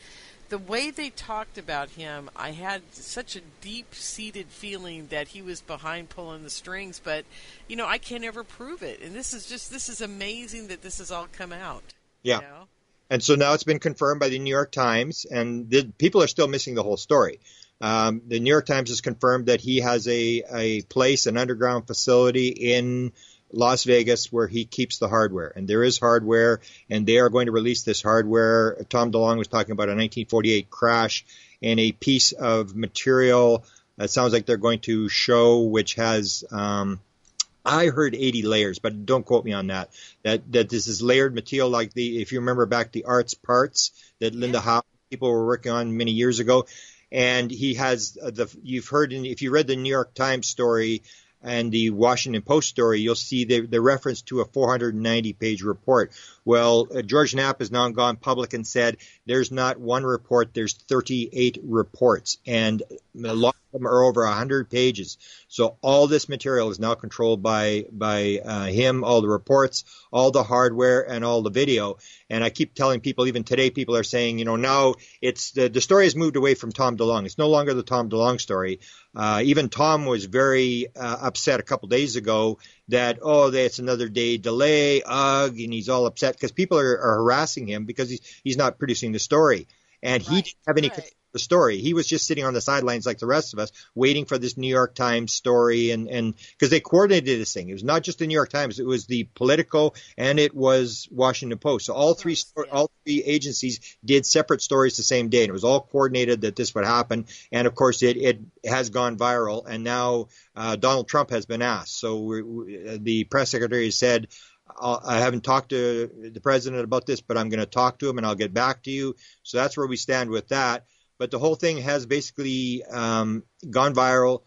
the way they talked about him, I had such a deep-seated feeling that he was behind pulling the strings. But, I can't ever prove it. And this is amazing that this has all come out. yeah. And so now it's been confirmed by the New York Times, and the people are still missing the whole story. The New York Times has confirmed that he has a place, an underground facility in Las Vegas where he keeps the hardware. And there is hardware, and they are going to release this hardware. Tom DeLonge was talking about a 1948 crash and a piece of material that sounds like they're going to show, which has I heard 80 layers, but don't quote me on that. That this is layered material like if you remember back the Arts Parts that Linda Howe people were working on many years ago. And he has you've heard, if you read the New York Times story and the Washington Post story, you'll see the reference to a 490-page report. Well, George Knapp has now gone public and said there's not one report, there's 38 reports, and a lot of them are over 100 pages. So all this material is now controlled by him, all the reports, all the hardware, and all the video. And I keep telling people, even today, people are saying, now it's the story has moved away from Tom DeLonge. It's no longer the Tom DeLonge story. Even Tom was very upset a couple days ago that, it's another day delay, and he's all upset because people are harassing him because he's not producing the story. And he didn't have any control of the story. He was just sitting on the sidelines like the rest of us, waiting for this New York Times story, and because they coordinated this thing. It was not just the New York Times; it was the Politico and it was Washington Post. So all three agencies did separate stories the same day, and it was all coordinated that this would happen. And of course, it has gone viral, and now Donald Trump has been asked. So the press secretary said, I haven't talked to the president about this, but I'm going to talk to him and I'll get back to you. So that's where we stand with that. But the whole thing has basically gone viral.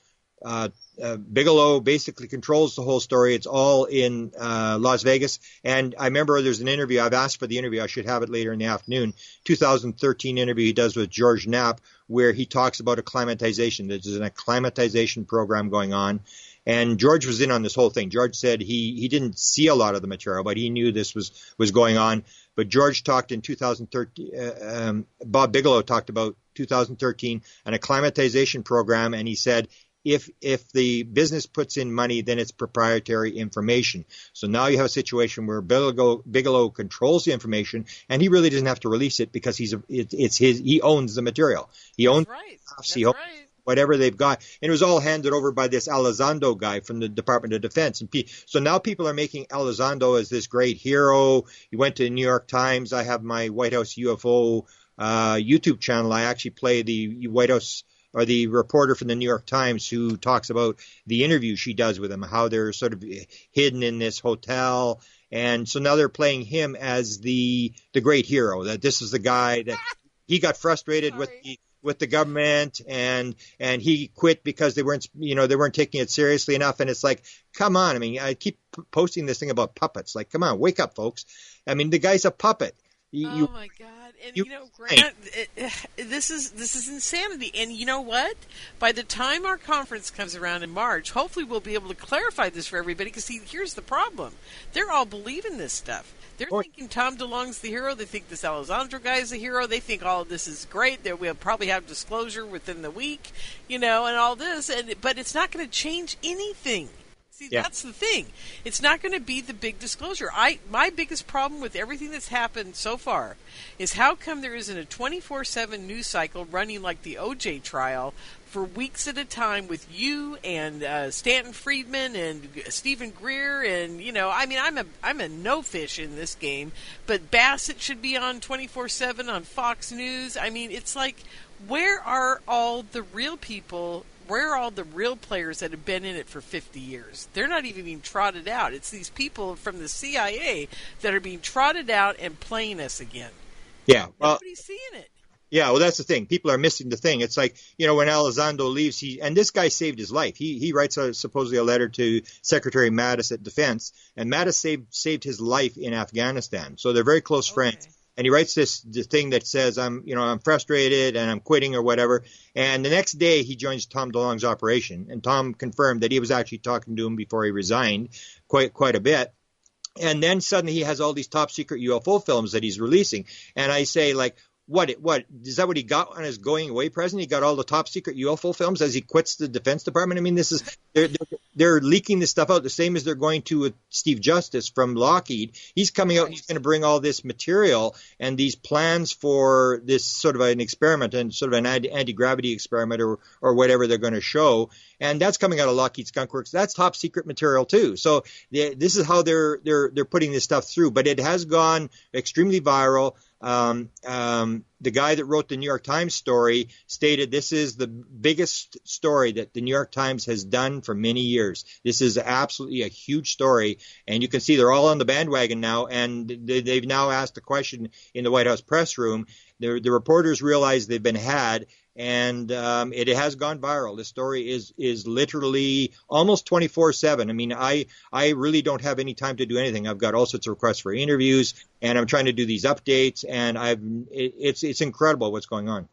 Bigelow basically controls the whole story. It's all in Las Vegas. And I remember there's an interview. I've asked for the interview. I should have it later in the afternoon. 2013 interview he does with George Knapp, where he talks about acclimatization. There's an acclimatization program going on. And George was in on this whole thing. George said he didn't see a lot of the material, but he knew this was going on. But George talked in 2013, Bob Bigelow talked about 2013, an acclimatization program, and he said, if the business puts in money, then it's proprietary information. So now you have a situation where Bigelow controls the information, and he really doesn't have to release it because he owns the material. He owns whatever they've got. And it was all handed over by this Elizondo guy from the Department of Defense. And so now people are making Elizondo as this great hero. He went to the New York Times. I have my White House UFO YouTube channel. I actually play the White House or the reporter from the New York Times who talks about the interview she does with him, how they're sort of hidden in this hotel. And so now they're playing him as the great hero, that this is the guy that he got frustrated with the government and he quit because they weren't taking it seriously enough. And it's like, come on. I mean, I keep posting this thing about puppets. Like, come on, wake up, folks. I mean, the guy's a puppet. Oh my God. And Grant, this is insanity. And you know what? By the time our conference comes around in March, hopefully we'll be able to clarify this for everybody, because here's the problem. They're all believing this stuff. They're thinking Tom DeLonge's the hero. They think this Alessandro guy is the hero. They think all of this is great. That we'll probably have disclosure within the week, and all this. But it's not going to change anything. See, Yeah. that's the thing. It's not going to be the big disclosure. My biggest problem with everything that's happened so far is how come there isn't a 24/7 news cycle running like the OJ trial for weeks at a time with you and Stanton Friedman and Stephen Greer and I'm a no fish in this game, but Bassett should be on 24/7 on Fox News. I mean, it's like, where are all the real people? Where are all the real players that have been in it for 50 years? They're not even being trotted out. It's these people from the CIA that are being trotted out and playing us again. Yeah. Well, Nobody's seeing it. yeah, well, that's the thing. People are missing the thing. It's like, when Elizondo leaves, and this guy saved his life. He writes supposedly a letter to Secretary Mattis at Defense, and Mattis saved his life in Afghanistan. So they're very close friends. And he writes this thing that says, I'm frustrated and I'm quitting or whatever. And the next day he joins Tom DeLonge's operation. And Tom confirmed that he was actually talking to him before he resigned quite a bit. And then suddenly he has all these top secret UFO films that he's releasing. And I say, like, what is that what he got on his going away present? He got all the top secret UFO films as he quits the Defense Department. I mean, this is they're leaking this stuff out the same as they're going to with Steve Justice from Lockheed. He's coming out and he's going to bring all this material and these plans for this sort of an experiment and sort of an anti-gravity experiment or whatever they're going to show. And that's coming out of Lockheed Skunk Works. That's top secret material too. So this is how they're putting this stuff through. But it has gone extremely viral. The guy that wrote the New York Times story stated this is the biggest story that the New York Times has done for many years. This is absolutely a huge story, and you can see they're all on the bandwagon now, and they've now asked a question in the White House press room. The reporters realize they've been had, and it has gone viral. This story is literally almost 24/7. I mean, I really don't have any time to do anything. I've got all sorts of requests for interviews, and I'm trying to do these updates, and it's incredible what's going on.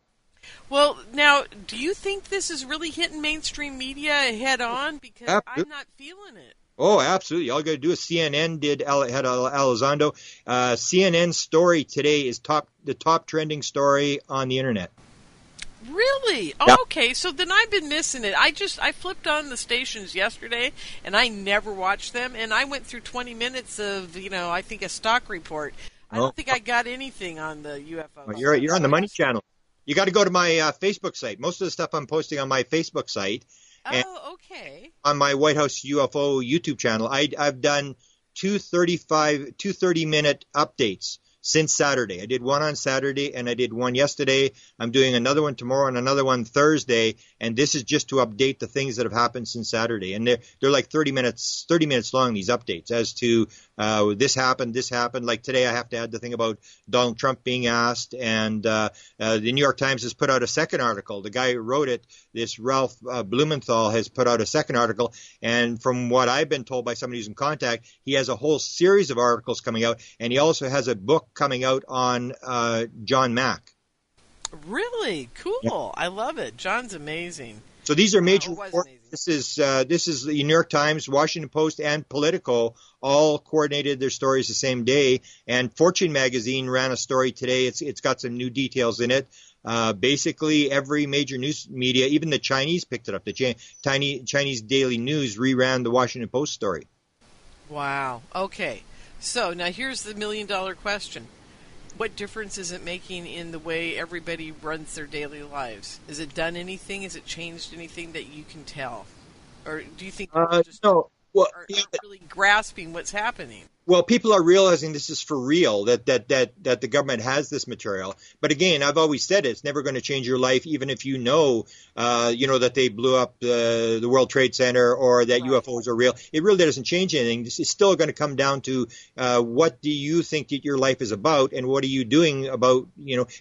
Well, now, do you think this is really hitting mainstream media head on? Because I'm not feeling it. Oh, absolutely. All you got to do is CNN had Elizondo. CNN's story today is the top trending story on the internet. Really? Oh, yeah. Okay, so then I've been missing it. I flipped on the stations yesterday, and I never watched them, and I went through 20 minutes of, I think a stock report. I don't think I got anything on the UFO. Well, you're on the Money Channel. You got to go to my Facebook site. Most of the stuff I'm posting on my Facebook site. Oh, okay. On my White House UFO YouTube channel, I've done two 30-minute updates since Saturday. I did one on Saturday and I did one yesterday. I'm doing another one tomorrow and another one Thursday. And this is just to update the things that have happened since Saturday. And they're like 30 minutes long, these updates as to this happened. Like today I have to add the thing about Donald Trump being asked. And the New York Times has put out a second article. The guy who wrote it, this Ralph Blumenthal, has put out a second article. And from what I've been told by somebody who's in contact, he has a whole series of articles coming out. And he also has a book coming out on John Mack. Really? Cool. Yeah. I love it. John's amazing. So these are major reports. Amazing. This is the New York Times, Washington Post, and Politico all coordinated their stories the same day. And Fortune magazine ran a story today. It's got some new details in it. Basically, every major news media, even the Chinese, picked it up. The Chinese Daily News reran the Washington Post story. Wow. Okay. So now here's the $1 million question. What difference is it making in the way everybody runs their daily lives? Has it done anything? Has it changed anything that you can tell? Or do you think people just no. Well, are really grasping what's happening? Well, people are realizing this is for real, that the government has this material. But again, I've always said it's never going to change your life, even if you know that they blew up the World Trade Center or that UFOs are real. It really doesn't change anything. This is still going to come down to what do you think that your life is about, and what are you doing about,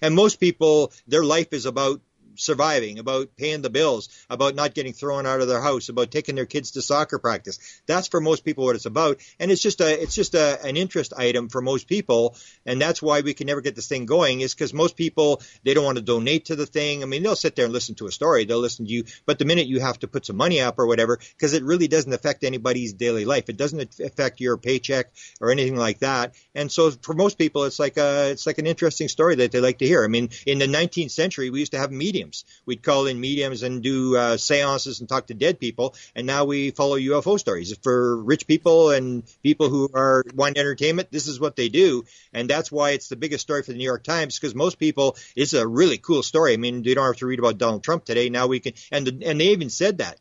and most people, their life is about surviving, about paying the bills, about not getting thrown out of their house, about taking their kids to soccer practice. That's for most people what it's about, and it's just an interest item for most people, and that's why we can never get this thing going. Is because most people, they don't want to donate to the thing. I mean, they'll sit there and listen to a story, they'll listen to you, but the minute you have to put some money up or whatever, because it really doesn't affect anybody's daily life, it doesn't affect your paycheck or anything like that. And so for most people, it's like an interesting story that they like to hear. I mean, in the 19th century, we used to have meetings. mediums. We'd call in mediums and do seances and talk to dead people, and now we follow UFO stories. For rich people and people who want entertainment, this is what they do, and that's why it's the biggest story for the New York Times, because most people, it's a really cool story. I mean, you don't have to read about Donald Trump today. Now we can, and they even said that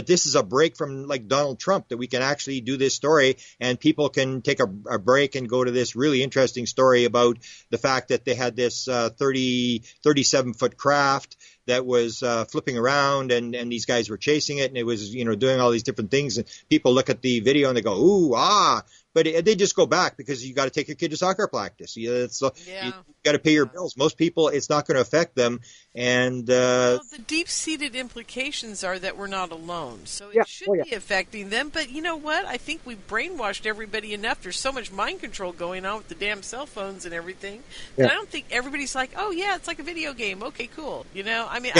this is a break from like Donald Trump, that we can actually do this story and people can take a break and go to this really interesting story about the fact that they had this 37-foot craft that was flipping around, and these guys were chasing it, and it was, doing all these different things, and people look at the video and they go, ooh, ah, but they just go back because you got to take your kid to soccer practice. You got to pay your bills. Most people, it's not going to affect them. And well, the deep-seated implications are that we're not alone. So it should be affecting them. But you know what? I think we've brainwashed everybody enough. There's so much mind control going on with the damn cell phones and everything that I don't think everybody's like, oh, yeah, it's like a video game. Okay, cool. I mean,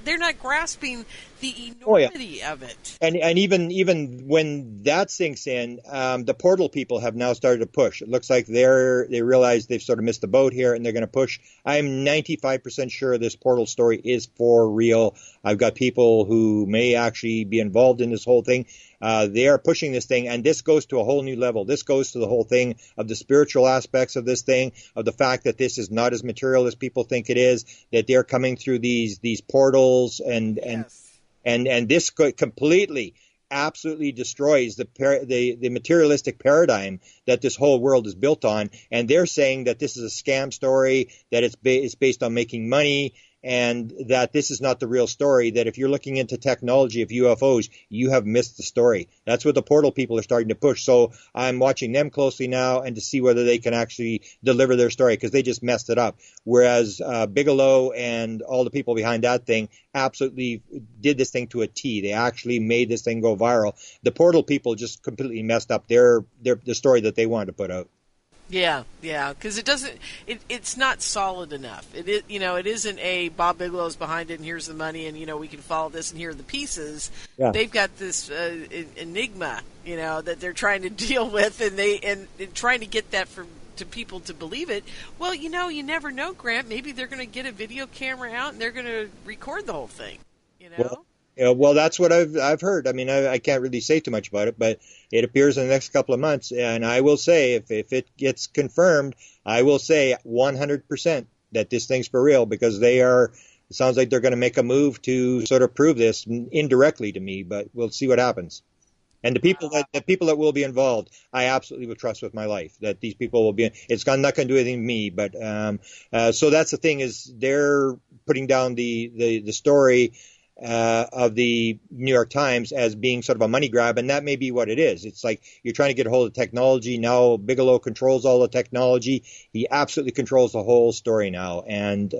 they're not grasping the enormity of it. And even when that sinks in, the portal people have now started to push. It looks like they realize they've sort of missed the boat here, and they're going to push. I'm 95% sure this portal story is for real. I've got people who may actually be involved in this whole thing. They are pushing this thing, and this goes to a whole new level. This goes to the whole thing of the spiritual aspects of this thing, of the fact that this is not as material as people think it is, that they're coming through these portals, and this completely, absolutely destroys the materialistic paradigm that this whole world is built on. And they're saying that this is a scam story, that it's based on making money, and that this is not the real story, that if you're looking into technology of UFOs, you have missed the story. That's what the portal people are starting to push. So I'm watching them closely now, and to see whether they can actually deliver their story, because they just messed it up. Whereas Bigelow and all the people behind that thing absolutely did this thing to a T. They actually made this thing go viral. The portal people just completely messed up the story that they wanted to put out. Yeah, because it's not solid enough. It isn't a Bob Bigelow's behind it and here's the money and, we can follow this and here are the pieces. Yeah. They've got this enigma, that they're trying to deal with, and trying to get that to people to believe it. Well, you never know, Grant. Maybe they're going to get a video camera out and they're going to record the whole thing, Well, that's what I've heard. I mean, I can't really say too much about it, but it appears in the next couple of months. And I will say, if it gets confirmed, I will say 100% that this thing's for real, because it sounds like they're going to make a move to sort of prove this indirectly to me, but we'll see what happens. And the people that will be involved, I absolutely will trust with my life that these people will be. It's not going to do anything to me, but so that's the thing, is they're putting down the story of the New York Times as being sort of a money grab, and that may be what it is. It's like you're trying to get a hold of technology. Now Bigelow controls all the technology. He absolutely controls the whole story now, and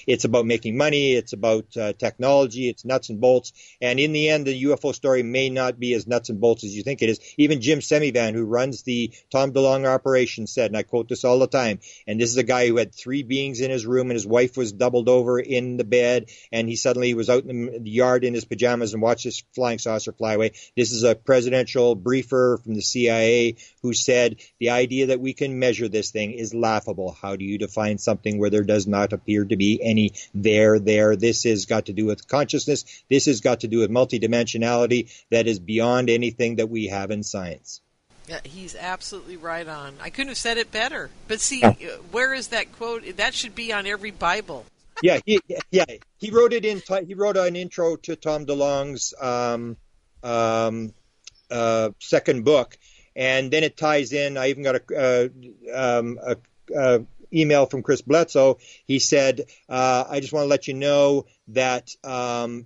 it's about making money. It's about technology. It's nuts and bolts. And in the end, the UFO story may not be as nuts and bolts as you think it is. Even Jim Semivan, who runs the Tom DeLonge operation, said, and I quote this all the time, and this is a guy who had 3 beings in his room, and his wife was doubled over in the bed, and he suddenly was out in the yard in his pajamas and watched this flying saucer fly away. This is a presidential briefer from the CIA who said the idea that we can measure this thing is laughable. How do you define something where there does not appear to be any there? This has got to do with consciousness. This has got to do with multidimensionality that is beyond anything that we have in science. Yeah, he's absolutely right on. I couldn't have said it better. But see, where is that quote? That should be on every Bible. He wrote it in. He wrote an intro to Tom DeLonge's second book, and then it ties in. I even got a email from Chris Bledsoe. He said, "I just want to let you know that I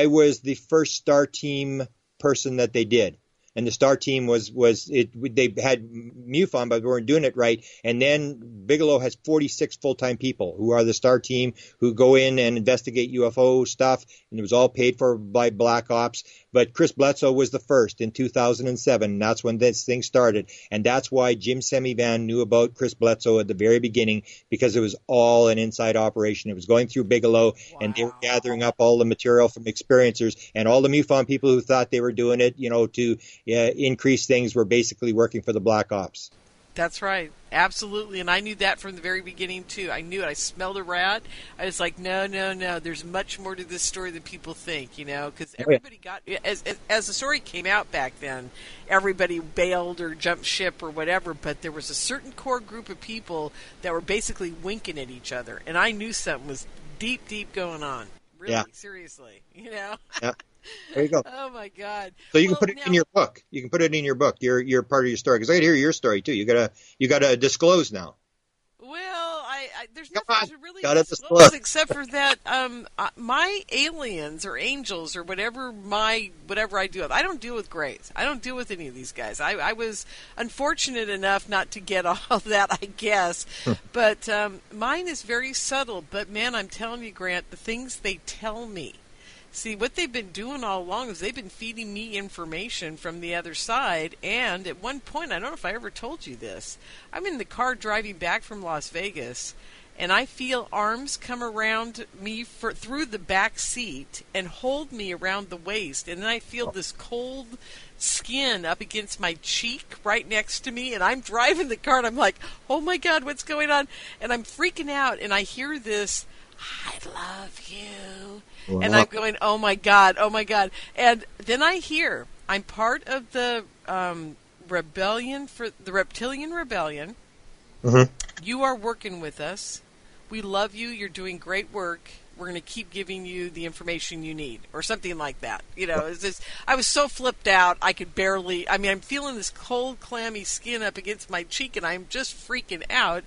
was the first Star Team person that they did." And the Star Team was they had MUFON, but they weren't doing it right. And then Bigelow has 46 full-time people who are the Star Team, who go in and investigate UFO stuff, and it was all paid for by Black Ops. But Chris Bledsoe was the first in 2007, and that's when this thing started. And that's why Jim Semivan knew about Chris Bledsoe at the very beginning, because it was all an inside operation. It was going through Bigelow, and they were gathering up all the material from experiencers, and all the MUFON people who thought they were doing it, to increase things, were basically working for the Black Ops. That's right. Absolutely. And I knew that from the very beginning, too. I knew it. I smelled a rat. I was like, no, no, no. There's much more to this story than people think, because everybody got, as the story came out back then, everybody bailed or jumped ship or whatever, but there was a certain core group of people that were basically winking at each other. And I knew something was deep, deep going on. Really, seriously, Yeah. There you go. Oh my God! So you can put it in your book. You can put it in your book. Your part of your story, because I got to hear your story too. You gotta disclose now. Well, there's nothing to really Gotta disclose except for that my aliens or angels or whatever I deal with. I don't deal with grays. I don't deal with any of these guys. I was unfortunate enough not to get all that, I guess. But mine is very subtle. But man, I'm telling you, Grant, the things they tell me. See, what they've been doing all along is they've been feeding me information from the other side, and at one point, I don't know if I ever told you this, I'm in the car driving back from Las Vegas, and I feel arms come around me through the back seat and hold me around the waist, and then I feel this cold skin up against my cheek right next to me, and I'm driving the car, and I'm like, oh my God, what's going on? And I'm freaking out, and I hear this, I love you. Wow. And I'm going, oh my God. And then I hear, I'm part of the rebellion, for the Reptilian Rebellion. Mm-hmm. You are working with us. We love you. You're doing great work. We're going to keep giving you the information you need, or something like that. It's just, I was so flipped out, I could barely, I'm feeling this cold, clammy skin up against my cheek, and I'm just freaking out.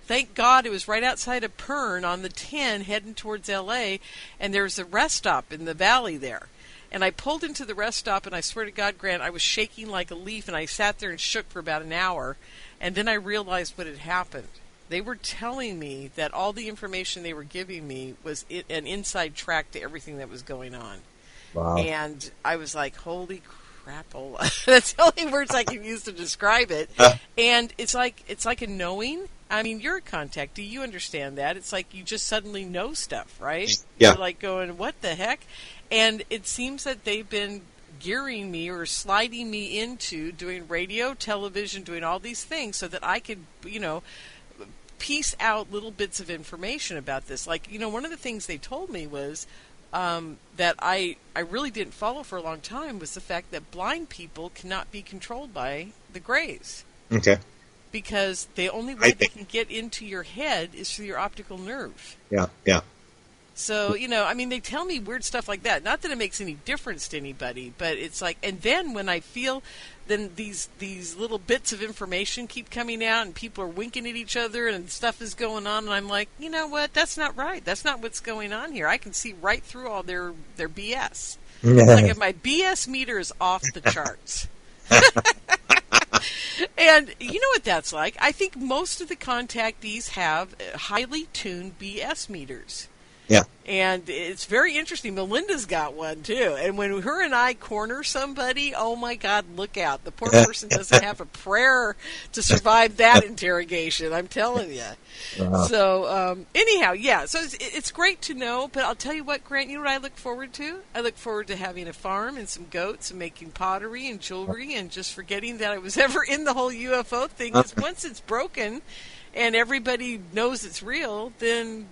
Thank God it was right outside of Pern on the 10 heading towards L.A., and there's a rest stop in the valley there. And I pulled into the rest stop, and I swear to God, Grant, I was shaking like a leaf, and I sat there and shook for about an hour, and then I realized what had happened. They were telling me that all the information they were giving me was an inside track to everything that was going on. Wow. And I was like, holy crapple. That's the only words I can use to describe it. And it's like a knowing. You're a contactee. You understand that. It's like you just suddenly know stuff, right? Yeah. You're like going, what the heck? And it seems that they've been gearing me or sliding me into doing radio, television, doing all these things so that I could, piece out little bits of information about this. Like, one of the things they told me was that I really didn't follow for a long time was the fact that blind people cannot be controlled by the Greys. Okay. Because the only way they can get into your head is through your optical nerve. Yeah, yeah. So, they tell me weird stuff like that. Not that it makes any difference to anybody, but it's like, and then when I feel, then these little bits of information keep coming out, and people are winking at each other, and stuff is going on, and I'm like, you know what? That's not right. That's not what's going on here. I can see right through all their BS. It's like if my BS meter is off the charts. And you know what that's like? I think most of the contactees have highly tuned BS meters. Yeah. And it's very interesting. Melinda's got one, too. And when her and I corner somebody, oh, my God, look out. The poor person doesn't have a prayer to survive that interrogation, I'm telling you. Wow. So, anyhow, yeah. So it's great to know. But I'll tell you what, Grant, you know what I look forward to? I look forward to having a farm and some goats and making pottery and jewelry and just forgetting that I was ever in the whole UFO thing. Because once it's broken and everybody knows it's real, then,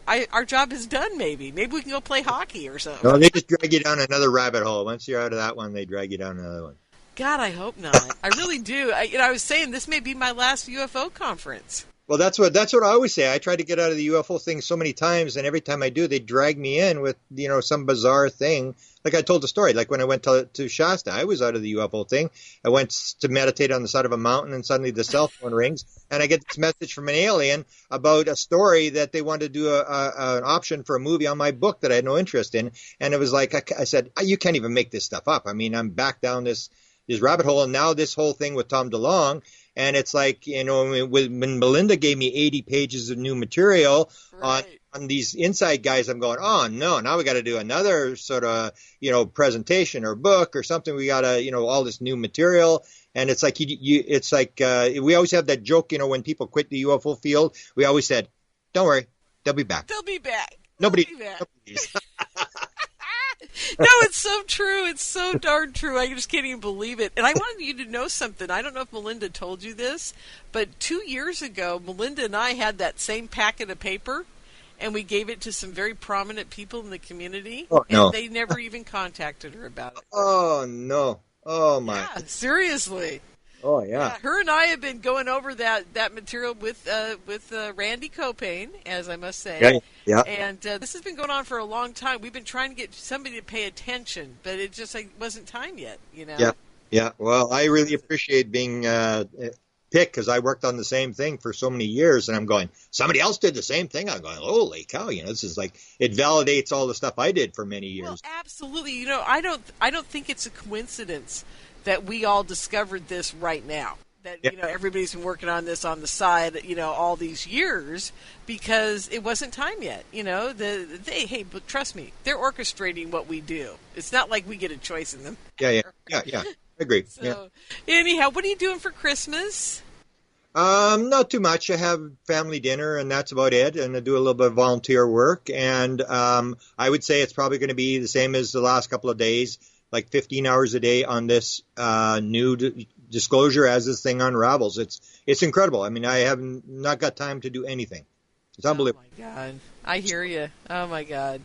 our job is done, maybe. Maybe we can go play hockey or something. No, they just drag you down another rabbit hole. Once you're out of that one, they drag you down another one. God, I hope not. I really do. I was saying this may be my last UFO conference. Well, that's what I always say. I try to get out of the UFO thing so many times, and every time I do, they drag me in with, some bizarre thing. Like I told the story, like when I went to Shasta, I was out of the UFO thing. I went to meditate on the side of a mountain, and suddenly the cell phone rings, and I get this message from an alien about a story that they wanted to do an option for a movie on my book that I had no interest in. And it was like, I said, you can't even make this stuff up. I'm back down this rabbit hole, and now this whole thing with Tom DeLonge. And it's like, when Melinda gave me 80 pages of new material on these inside guys, I'm going, oh, no, now we got to do another sort of, presentation or book or something. We got to, all this new material. And it's like, we always have that joke, when people quit the UFO field, we always said, don't worry, they'll be back. They'll be back. Nobody. No, it's so true. It's so darn true. I just can't even believe it. And I wanted you to know something. I don't know if Melinda told you this, but 2 years ago, Melinda and I had that same packet of paper, and we gave it to some very prominent people in the community, and they never even contacted her about it. Oh, no. Oh, my. Yeah, seriously. Oh, yeah. Her and I have been going over that material with Randy Copain, as I must say. Yeah. And this has been going on for a long time. We've been trying to get somebody to pay attention, but it just wasn't time yet, you know? Yeah. Well, I really appreciate being picked because I worked on the same thing for so many years, and I'm going, somebody else did the same thing. I'm going, holy cow, you know, this is like, it validates all the stuff I did for many years. Well, absolutely. You know, I don't think it's a coincidence that we all discovered this right now. That, you know, everybody's been working on this on the side, you know, all these years because it wasn't time yet. You know, but trust me, they're orchestrating what we do. It's not like we get a choice in them. Yeah. I agree. So, anyhow, what are you doing for Christmas? Not too much. I have family dinner, and that's about it. And I do a little bit of volunteer work. And I would say it's probably going to be the same as the last couple of days, like 15 hours a day on this new disclosure as this thing unravels. It's incredible. I mean, I have not got time to do anything. It's unbelievable. Oh, my God. I hear you. Oh, my God.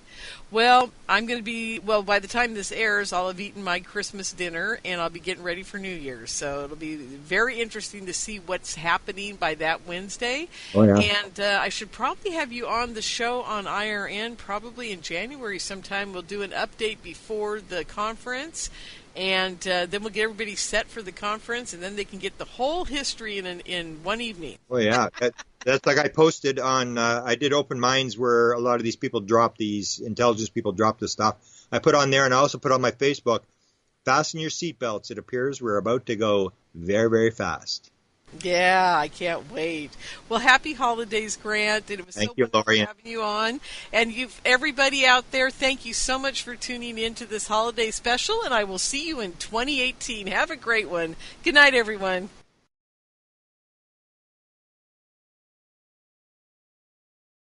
Well, I'm going to be, by the time this airs, I'll have eaten my Christmas dinner, and I'll be getting ready for New Year's. So it'll be very interesting to see what's happening by that Wednesday. Oh, yeah. And I should probably have you on the show on IRN probably in January sometime. We'll do an update before the conference. And then we'll get everybody set for the conference, and then they can get the whole history in one evening. Oh, yeah. That's like I posted on, I did open minds where a lot of these people drop these, intelligence people drop this stuff. I put on there, and I also put on my Facebook, fasten your seatbelts. It appears we're about to go very, very fast. Yeah, I can't wait. Well, happy holidays, Grant. And it was Thank so you, wonderful Lori. having you on. And everybody out there, thank you so much for tuning in to this holiday special, and I will see you in 2018. Have a great one. Good night, everyone.